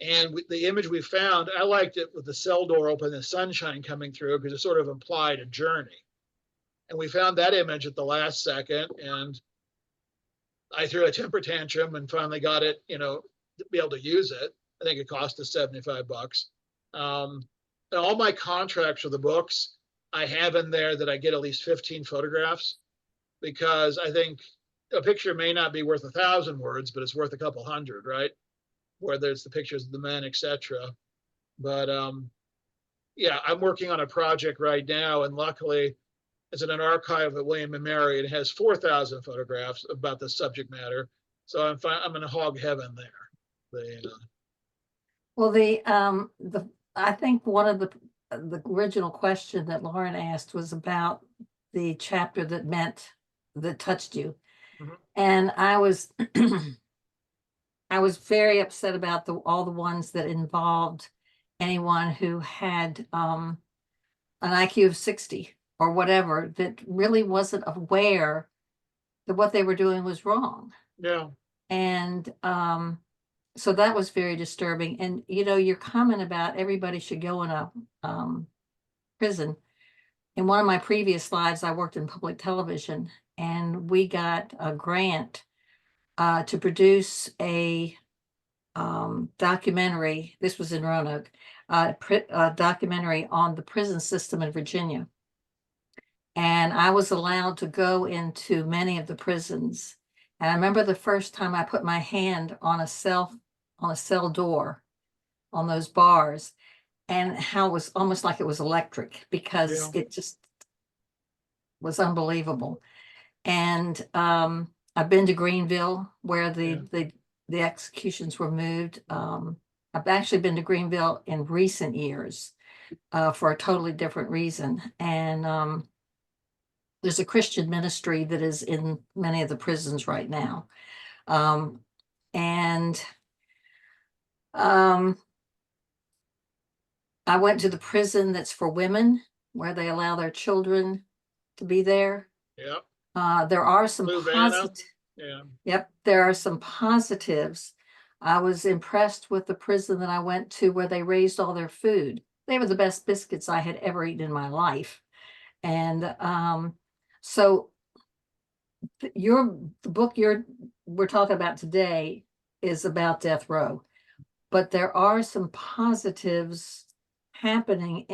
And the image we found, I liked it with the cell door open, the sunshine coming through, because it sort of implied a journey. And we found that image at the last second, and I threw a temper tantrum and finally got it, to be able to use it. I think it cost us $75. And all my contracts for the books, I have in there that I get at least 15 photographs, because I think a picture may not be worth 1,000 words, but it's worth a couple hundred, right? Whether it's the pictures of the men, etc. But yeah, I'm working on a project right now, and luckily it's in an archive at William & Mary. It has 4,000 photographs about the subject matter. So I'm in a hog heaven there. Well, I think one of the original question that Lauren asked was about the chapter that touched you. Mhm. And I was I was very upset about all the ones that involved anyone who had an IQ of 60 or whatever, that really wasn't aware that what they were doing was wrong. Yeah. And so that was very disturbing. And your comment about everybody should go in a prison. In one of my previous lives, I worked in public television, and we got a grant to produce a documentary. This was in Roanoke, a documentary on the prison system in Virginia. And I was allowed to go into many of the prisons. And I remember the first time I put my hand on a cell door, on those bars, and how it was almost like it was electric, because Yeah. it just was unbelievable. And I've been to Greenville, where the executions were moved. I've actually been to Greenville in recent years for a totally different reason. And there's a Christian ministry that is in many of the prisons right now. And I went to the prison that's for women, where they allow their children to be there. Yep. There are some Louisiana. Yeah. Yep, there are some positives. I was impressed with the prison that I went to, where they raised all their food. They were the best biscuits I had ever eaten in my life. And so the book we're talking about today is about death row, but there are some positives happening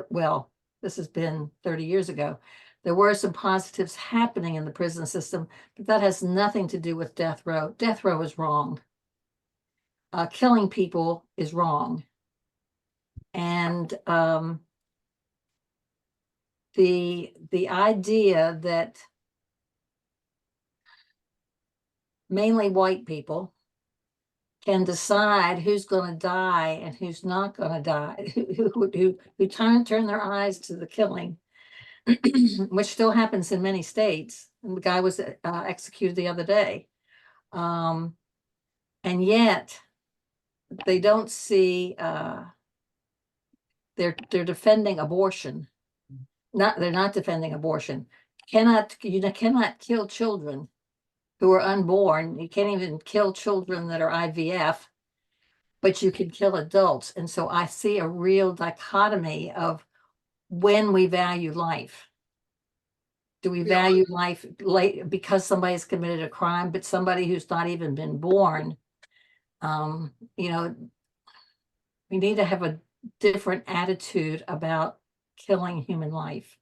well, this has been 30 years ago. There were some positives happening in the prison system, but that has nothing to do with death row. Death row is wrong. Killing people is wrong. And the idea that mainly white people can decide who's going to die and who's not going to die, who turn their eyes to the killing, which still happens in many states. And the guy was executed the other day. And yet they don't see, they're defending abortion. They're not defending abortion. You cannot kill children who are unborn. You can't even kill children that are IVF, but you can kill adults. And so I see a real dichotomy of when we value life. Do we value life because somebody's committed a crime, but somebody who's not even been born? We need to have a different attitude about killing human life.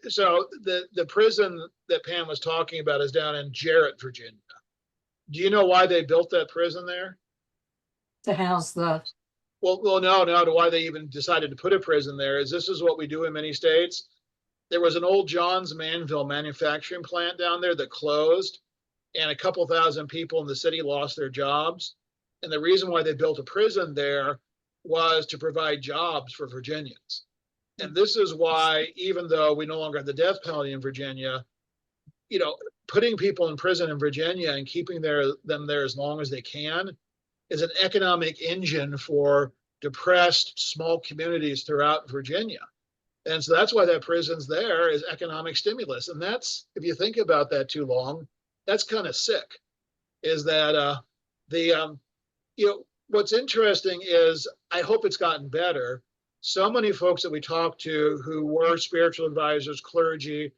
So the prison that Pam was talking about is down in Jarrett, Virginia. Do you know why they built that prison there? To house the Well, no, to why they even decided to put a prison there is this is what we do in many states. There was an old Johns Manville manufacturing plant down there that closed, and a couple thousand people in the city lost their jobs. And the reason why they built a prison there was to provide jobs for Virginians. And this is why, even though we no longer have the death penalty in Virginia, putting people in prison in Virginia and keeping them there as long as they can is an economic engine for depressed small communities throughout Virginia. And so that's why that prison's there, is economic stimulus. And that's, if you think about that too long, that's kind of sick. Is that what's interesting is, I hope it's gotten better. So many folks that we talked to who were spiritual advisors, clergy,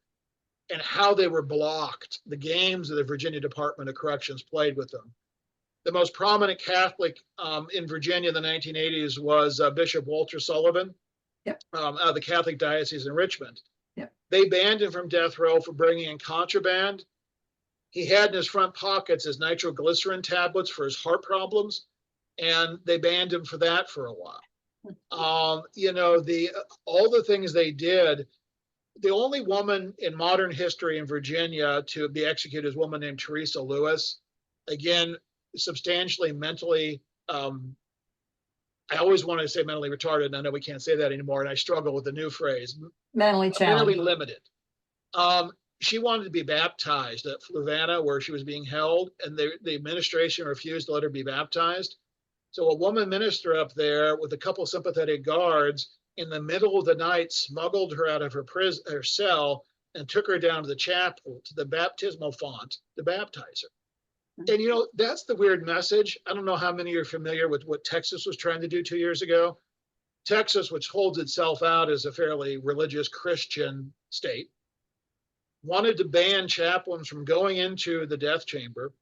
and how they were blocked, the games that the Virginia Department of Corrections played with them. The most prominent Catholic in Virginia in the 1980s was Bishop Walter Sullivan. Yep. Out of the Catholic Diocese in Richmond. Yep. They banned him from death row for bringing in contraband. He had in his front pockets his nitroglycerin tablets for his heart problems, and they banned him for that for a while. All the things they did. The only woman in modern history in Virginia to be executed is a woman named Teresa Lewis. Again, substantially mentally. I always wanted to say mentally retarded, and I know we can't say that anymore, and I struggle with the new phrase. Mentally challenged. Mentally limited. she wanted to be baptized at Fluvanna, where she was being held, and the administration refused to let her be baptized. So a woman minister up there with a couple sympathetic guards in the middle of the night smuggled her out of her cell and took her down to the chapel, to the baptismal font, to baptize her. And, you know, that's the weird message. I don't know how many are familiar with what Texas was trying to do 2 years ago. Texas, which holds itself out as a fairly religious Christian state, wanted to ban chaplains from going into the death chamber.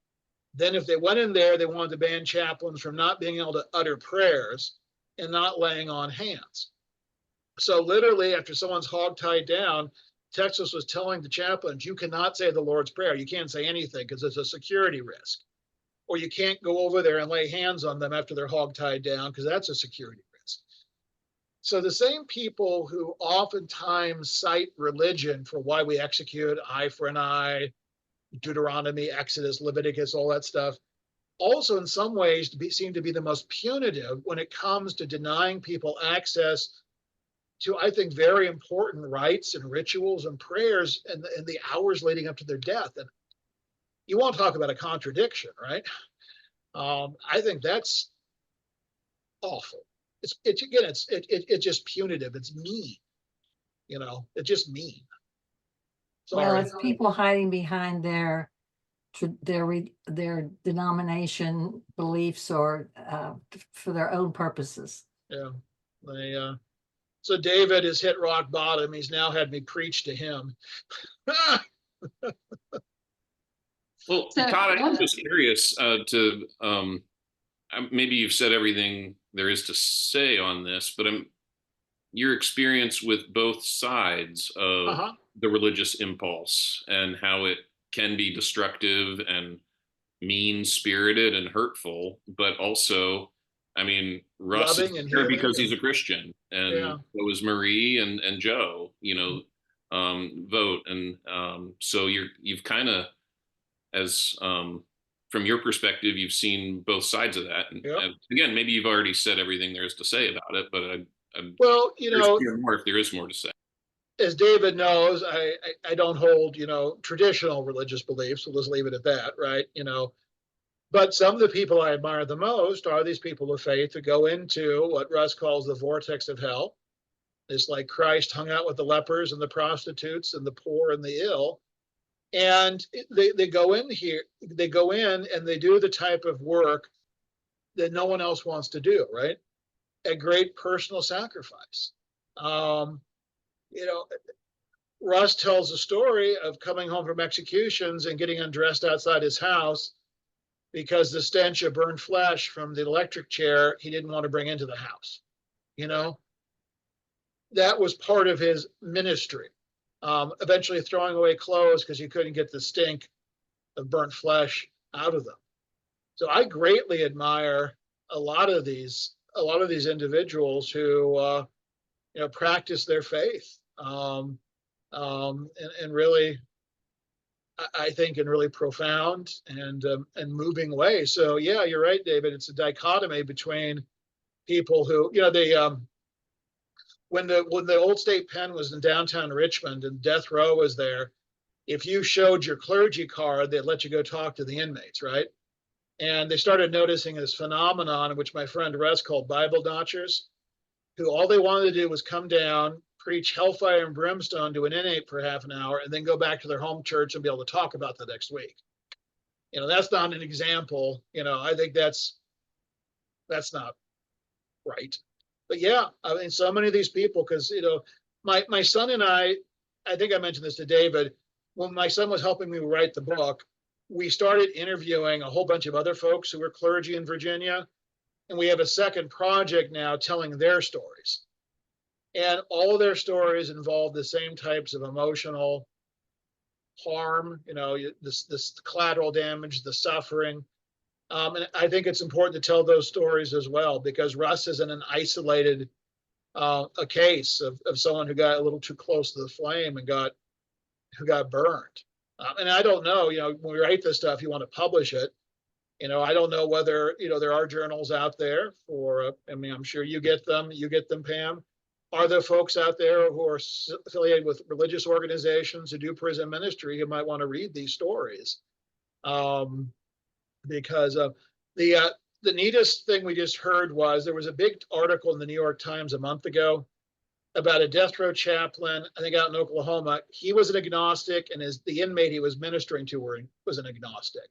Then if they went in there, they wanted to ban chaplains from not being able to utter prayers and not laying on hands. So literally, after someone's hogtied down, Texas was telling the chaplains, you cannot say the Lord's Prayer. You can't say anything because it's a security risk. Or you can't go over there and lay hands on them after they're hogtied down because that's a security risk. So the same people who oftentimes cite religion for why we execute, eye for an eye, Deuteronomy, Exodus, Leviticus, all that stuff, also in some ways seem to be the most punitive when it comes to denying people access to, I think, very important rites and rituals and prayers in the hours leading up to their death. And you won't talk about a contradiction, right? I think that's awful. It's just punitive. It's mean. You know, it's just mean. Well, Sorry. it's people hiding behind their denomination beliefs or for their own purposes. Yeah. So David has hit rock bottom. He's now had me preach to him. Well, So- Todd, I'm just curious maybe you've said everything there is to say on this, but your experience with both sides of the religious impulse and how it can be destructive and mean-spirited and hurtful, but also, I mean, Russ is here because he's a Christian, and so is Marie and Joe, you know, vote. And so you've kind of, as from your perspective, you've seen both sides of that. And again, maybe you've already said everything there is to say about it, but well, you know, more if there is more to say. As David knows, I don't hold, you know, traditional religious beliefs. So let's leave it at that, right? You know, but some of the people I admire the most are these people of faith who go into what Russ calls the vortex of hell. It's like Christ hung out with the lepers and the prostitutes and the poor and the ill. And they go in here, they go in and they do the type of work that no one else wants to do, right? At great personal sacrifice. You know, Russ tells a story of coming home from executions and getting undressed outside his house because the stench of burned flesh from the electric chair he didn't want to bring into the house. You know, that was part of his ministry. Eventually throwing away clothes because you couldn't get the stink of burnt flesh out of them. So I greatly admire a lot of these individuals who you know, practice their faith and really, I think, in really profound and moving ways. So yeah, you're right, David. It's a dichotomy between people who, you know, when the old state pen was in downtown Richmond and death row was there, if you showed your clergy card, they'd let you go talk to the inmates, right? And they started noticing this phenomenon, which my friend Russ called Bible notchers, who all they wanted to do was come down, preach hellfire and brimstone to an inmate for half an hour, and then go back to their home church and be able to talk about the next week. You know, that's not an example. You know, I think that's not right. But yeah, I mean, so many of these people, because, you know, my son and I think I mentioned this to David, when my son was helping me write the book, we started interviewing a whole bunch of other folks who were clergy in Virginia. And we have a second project now telling their stories. And all of their stories involve the same types of emotional harm, you know, this collateral damage, the suffering. And I think it's important to tell those stories as well, because Russ isn't an isolated a case of someone who got a little too close to the flame and who got burned. And I don't know, you know, when we write this stuff, you want to publish it. You know, I don't know whether, you know, there are journals out there for, I mean, I'm sure you get them, Pam. are there folks out there who are affiliated with religious organizations who do prison ministry who might want to read these stories? Because the neatest thing we just heard was there was a big article in the New York Times a month ago about a death row chaplain, I think out in Oklahoma. He was an agnostic, and the inmate he was ministering to was an agnostic.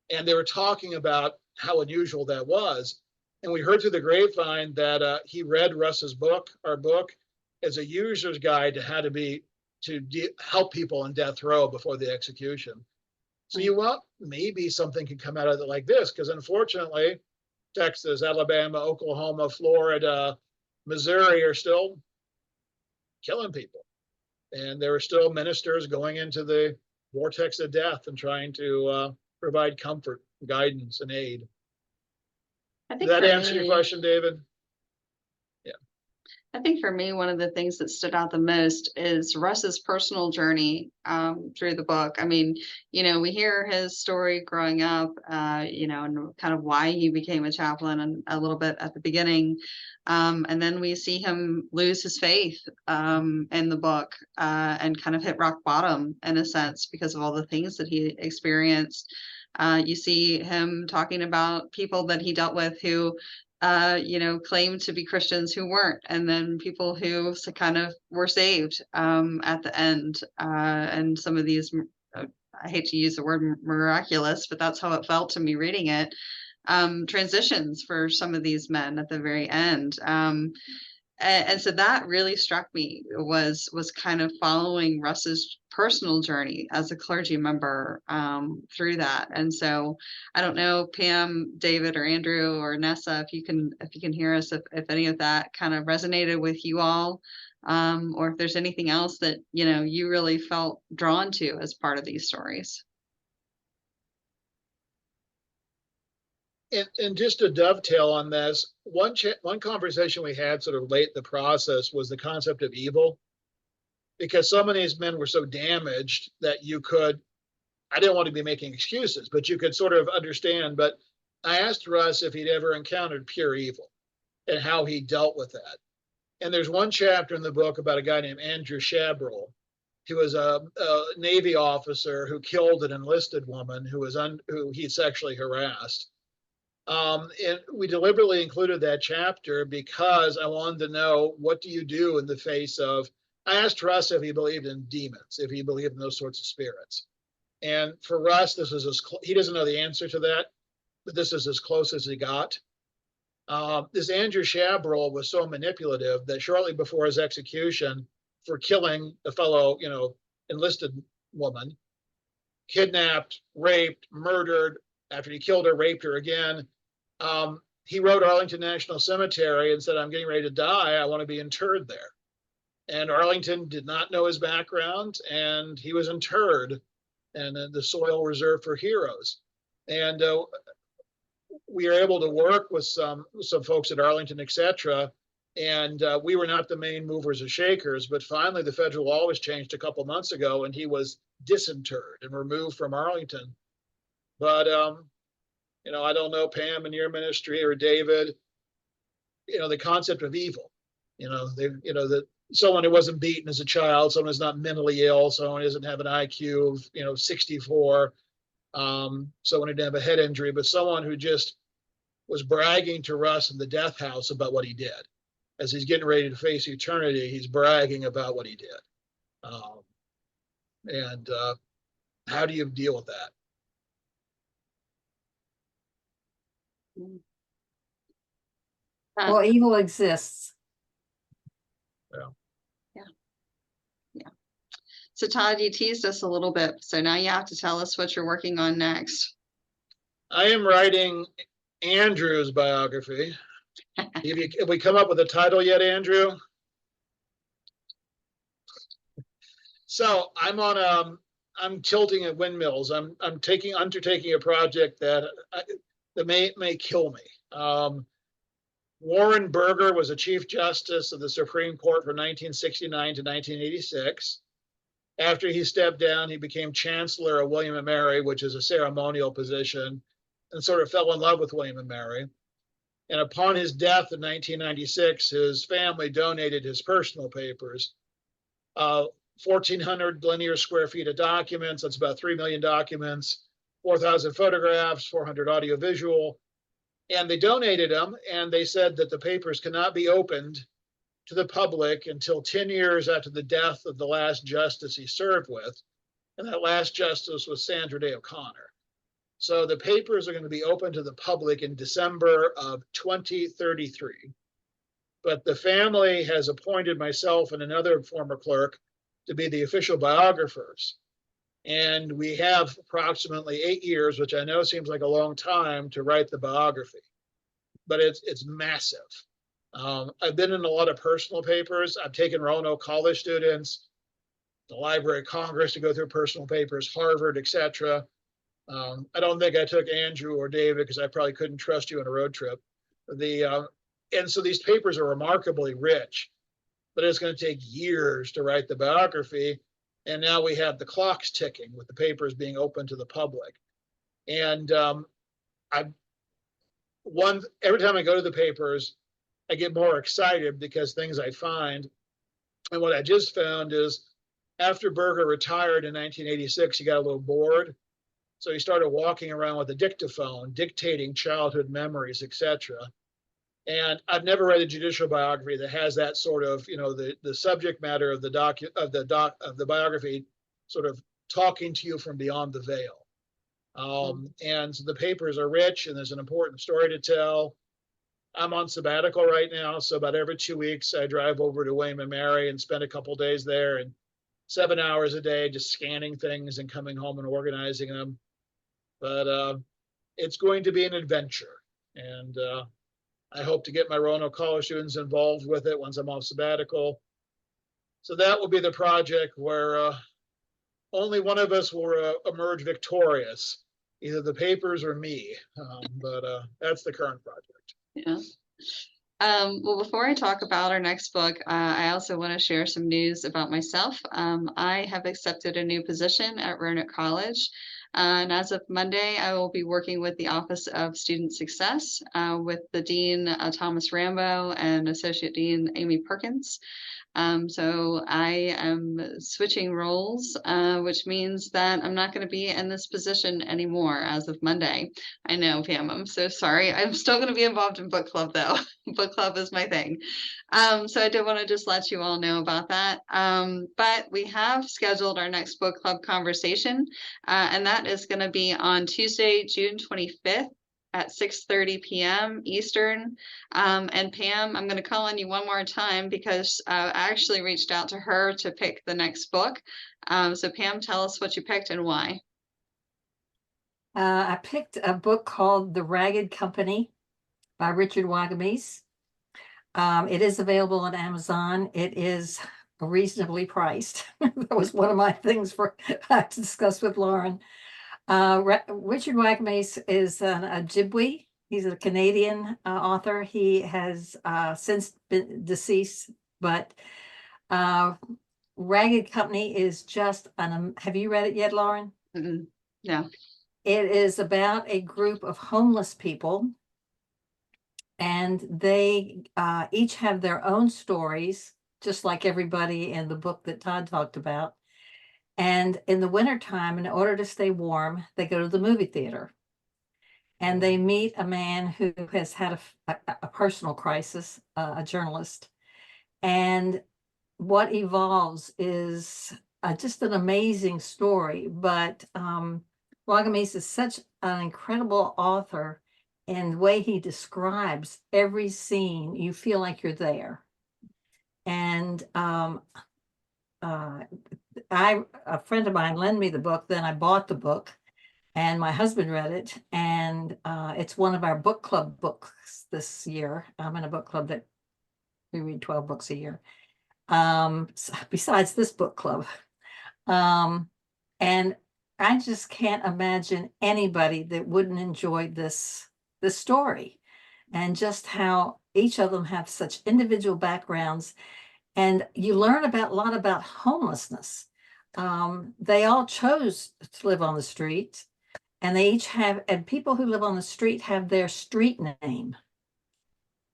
And they were talking about how unusual that was. And we heard through the grapevine that he read Russ's book, our book, as a user's guide to how to help people in death row before the execution. So maybe something could come out of it like this, because unfortunately, Texas, Alabama, Oklahoma, Florida, Missouri are still killing people. And there are still ministers going into the vortex of death and trying to provide comfort, guidance, and aid. Did that answer your question, David? I think for me, one of the things that stood out the most is Russ's personal journey through the book. I mean, we hear his story growing up, and kind of why he became a chaplain and a little bit at the beginning. And then we see him lose his faith in the book and kind of hit rock bottom in a sense because of all the things that he experienced. You see him talking about people that he dealt with who claimed to be Christians who weren't, and then people who kind of were saved at the end. And some of these, I hate to use the word miraculous, but that's how it felt to me reading it. Transitions for some of these men at the very end. And so that really struck me was kind of following Russ's personal journey as a clergy member through that. And so I don't know, Pam, David, or Andrew, or Nessa, if you can hear us, if any of that kind of resonated with you all, or if there's anything else that you really felt drawn to as part of these stories. And just to dovetail on this, one conversation we had sort of late in the process was the concept of evil, because some of these men were so damaged that I didn't want to be making excuses, but you could sort of understand. But I asked Russ if he'd ever encountered pure evil and how he dealt with that. And there's one chapter in the book about a guy named Andrew Shabril, who was a Navy officer who killed an enlisted woman who he sexually harassed. And we deliberately included that chapter because I wanted to know, what do you do in the face of, I asked Russ if he believed in demons, if he believed in those sorts of spirits. And for Russ, he doesn't know the answer to that, but this is as close as he got. This Andrew Shabril was so manipulative that shortly before his execution for killing a fellow, enlisted woman, kidnapped, raped, murdered, after he killed her, raped her again, he wrote Arlington National Cemetery and said, "I'm getting ready to die. I want to be interred there." And Arlington did not know his background, and he was interred in the soil reserved for heroes. And we were able to work with some folks at Arlington, etc. And we were not the main movers or shakers, but finally the federal law was changed a couple months ago, and he was disinterred and removed from Arlington. But I don't know, Pam, in your ministry, or David, the concept of evil, that someone who wasn't beaten as a child, someone who's not mentally ill, someone who doesn't have an IQ of 64, someone who didn't have a head injury, but someone who just was bragging to Russ in the death house about what he did. As he's getting ready to face eternity, he's bragging about what he did. And how do you deal with that? Well, evil exists. Yeah. So Todd, you teased us a little bit, so now you have to tell us what you're working on next. I am writing Andrew's biography. Have we come up with a title yet, Andrew? So I'm tilting at windmills. I'm undertaking a project that may kill me. Warren Burger was a Chief Justice of the Supreme Court from 1969 to 1986. After he stepped down, he became Chancellor of William and Mary, which is a ceremonial position, and sort of fell in love with William and Mary. And upon his death in 1996, his family donated his personal papers. 1,400 linear square feet of documents. That's about 3 million documents, 4,000 photographs, 400 audiovisual. And they donated them, and they said that the papers cannot be opened to the public until 10 years after the death of the last justice he served with. And that last justice was Sandra Day O'Connor. So the papers are going to be open to the public in December of 2033. But the family has appointed myself and another former clerk to be the official biographers. And we have approximately 8 years, which I know seems like a long time, to write the biography, but it's massive. I've been in a lot of personal papers. I've taken Roanoke college students, the Library of Congress to go through personal papers, Harvard, etc. I don't think I took Andrew or David because I probably couldn't trust you on a road trip. And so these papers are remarkably rich, but it's going to take years to write the biography. And now we have the clocks ticking with the papers being open to the public. And every time I go to the papers, I get more excited because things I find. And what I just found is after Berger retired in 1986, he got a little bored. So he started walking around with a dictaphone, dictating childhood memories, etc. And I've never read a judicial biography that has that sort of, the subject matter of the biography sort of talking to you from beyond the veil. And so the papers are rich, and there's an important story to tell. I'm on sabbatical right now, so about every 2 weeks I drive over to William and Mary and spend a couple days there, and 7 hours a day just scanning things and coming home and organizing them. But it's going to be an adventure, and I hope to get my Roanoke college students involved with it once I'm off sabbatical. So that will be the project where only one of us will emerge victorious, either the papers or me. But that's the current project. Yeah. Well, before I talk about our next book, I also want to share some news about myself. I have accepted a new position at Roanoke College. And as of Monday, I will be working with the Office of Student Success with the Dean, Thomas Rambo, and Associate Dean, Amy Perkins. So I am switching roles, which means that I'm not going to be in this position anymore as of Monday. I know, Pam, I'm so sorry. I'm still going to be involved in book club, though. Book club is my thing. So I did want to just let you all know about that. But we have scheduled our next book club conversation, and that is going to be on Tuesday, June 25th. At 6:30 p.m. Eastern. And Pam, I'm going to call on you one more time because I actually reached out to her to pick the next book. So Pam, tell us what you picked and why. I picked a book called The Ragged Company by Richard Wagamese. It is available on Amazon. It is reasonably priced. That was one of my things to discuss with Lauren. Richard Wagamese is an Ojibwe. He's a Canadian author. He has since been deceased, but Ragged Company is just have you read it yet, Lauren? No. It is about a group of homeless people, and they each have their own stories, just like everybody in the book that Todd talked about. And in the wintertime, in order to stay warm, they go to the movie theater. And they meet a man who has had a personal crisis, a journalist. And what evolves is just an amazing story. But Wagamese is such an incredible author, and the way he describes every scene, you feel like you're there. And a friend of mine lent me the book, then I bought the book, and my husband read it, and it's one of our book club books this year. I'm in a book club that we read 12 books a year, besides this book club. And I just can't imagine anybody that wouldn't enjoy this story, and just how each of them have such individual backgrounds. And you learn a lot about homelessness. They all chose to live on the street, and they each have, and people who live on the street have their street name.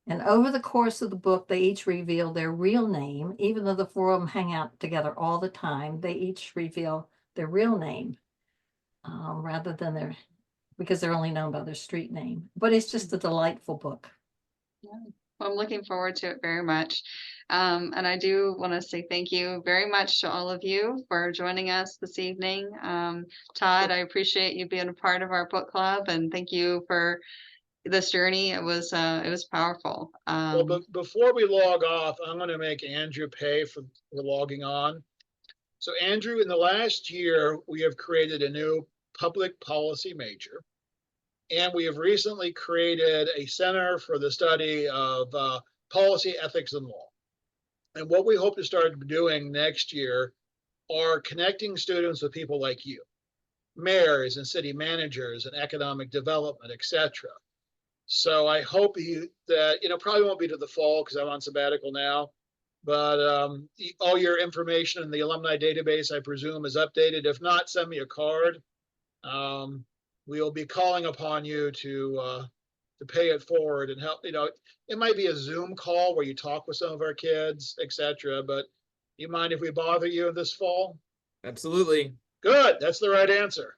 And over the course of the book, they each reveal their real name. Even though the four of them hang out together all the time, they each reveal their real name rather than because they're only known by their street name. But it's just a delightful book. Yeah. Well, I'm looking forward to it very much. And I do want to say thank you very much to all of you for joining us this evening. Todd, I appreciate you being a part of our book club, and thank you for this journey. It was powerful. Well, but before we log off, I'm going to make Andrew pay for logging on. So Andrew, in the last year, we have created a new public policy major. And we have recently created a Center for the Study of Policy, Ethics, and Law. And what we hope to start doing next year are connecting students with people like you, mayors and city managers and economic development, etc. So I hope that, probably won't be to the fall because I'm on sabbatical now, but all your information in the alumni database, I presume, is updated. If not, send me a card. We'll be calling upon you to pay it forward and help. It might be a Zoom call where you talk with some of our kids, etc. But you mind if we bother you this fall? Absolutely. Good. That's the right answer.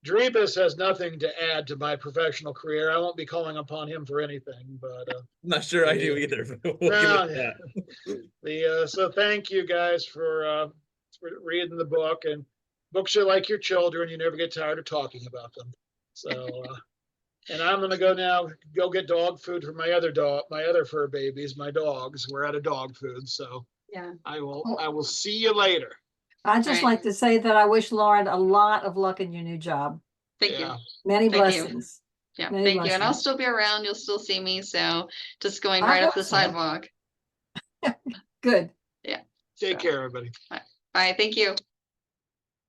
Drebus has nothing to add to my professional career. I won't be calling upon him for anything, but I'm not sure I do either. But we'll no, give it that. so thank you guys for reading the book. And books are like your children. You never get tired of talking about them. So, and I'm going to go get dog food for my other fur babies, my dogs. We're out of dog food. So Yeah. I will see you later. I'd just like to say that I wish Lauren a lot of luck in your new job. Thank you. Many Thank you. blessings. Yeah, Many thank you. And I'll blessings. still be around. You'll still see me. So just going I right up hope the so. sidewalk. Good. Take care, everybody. All right. Thank you.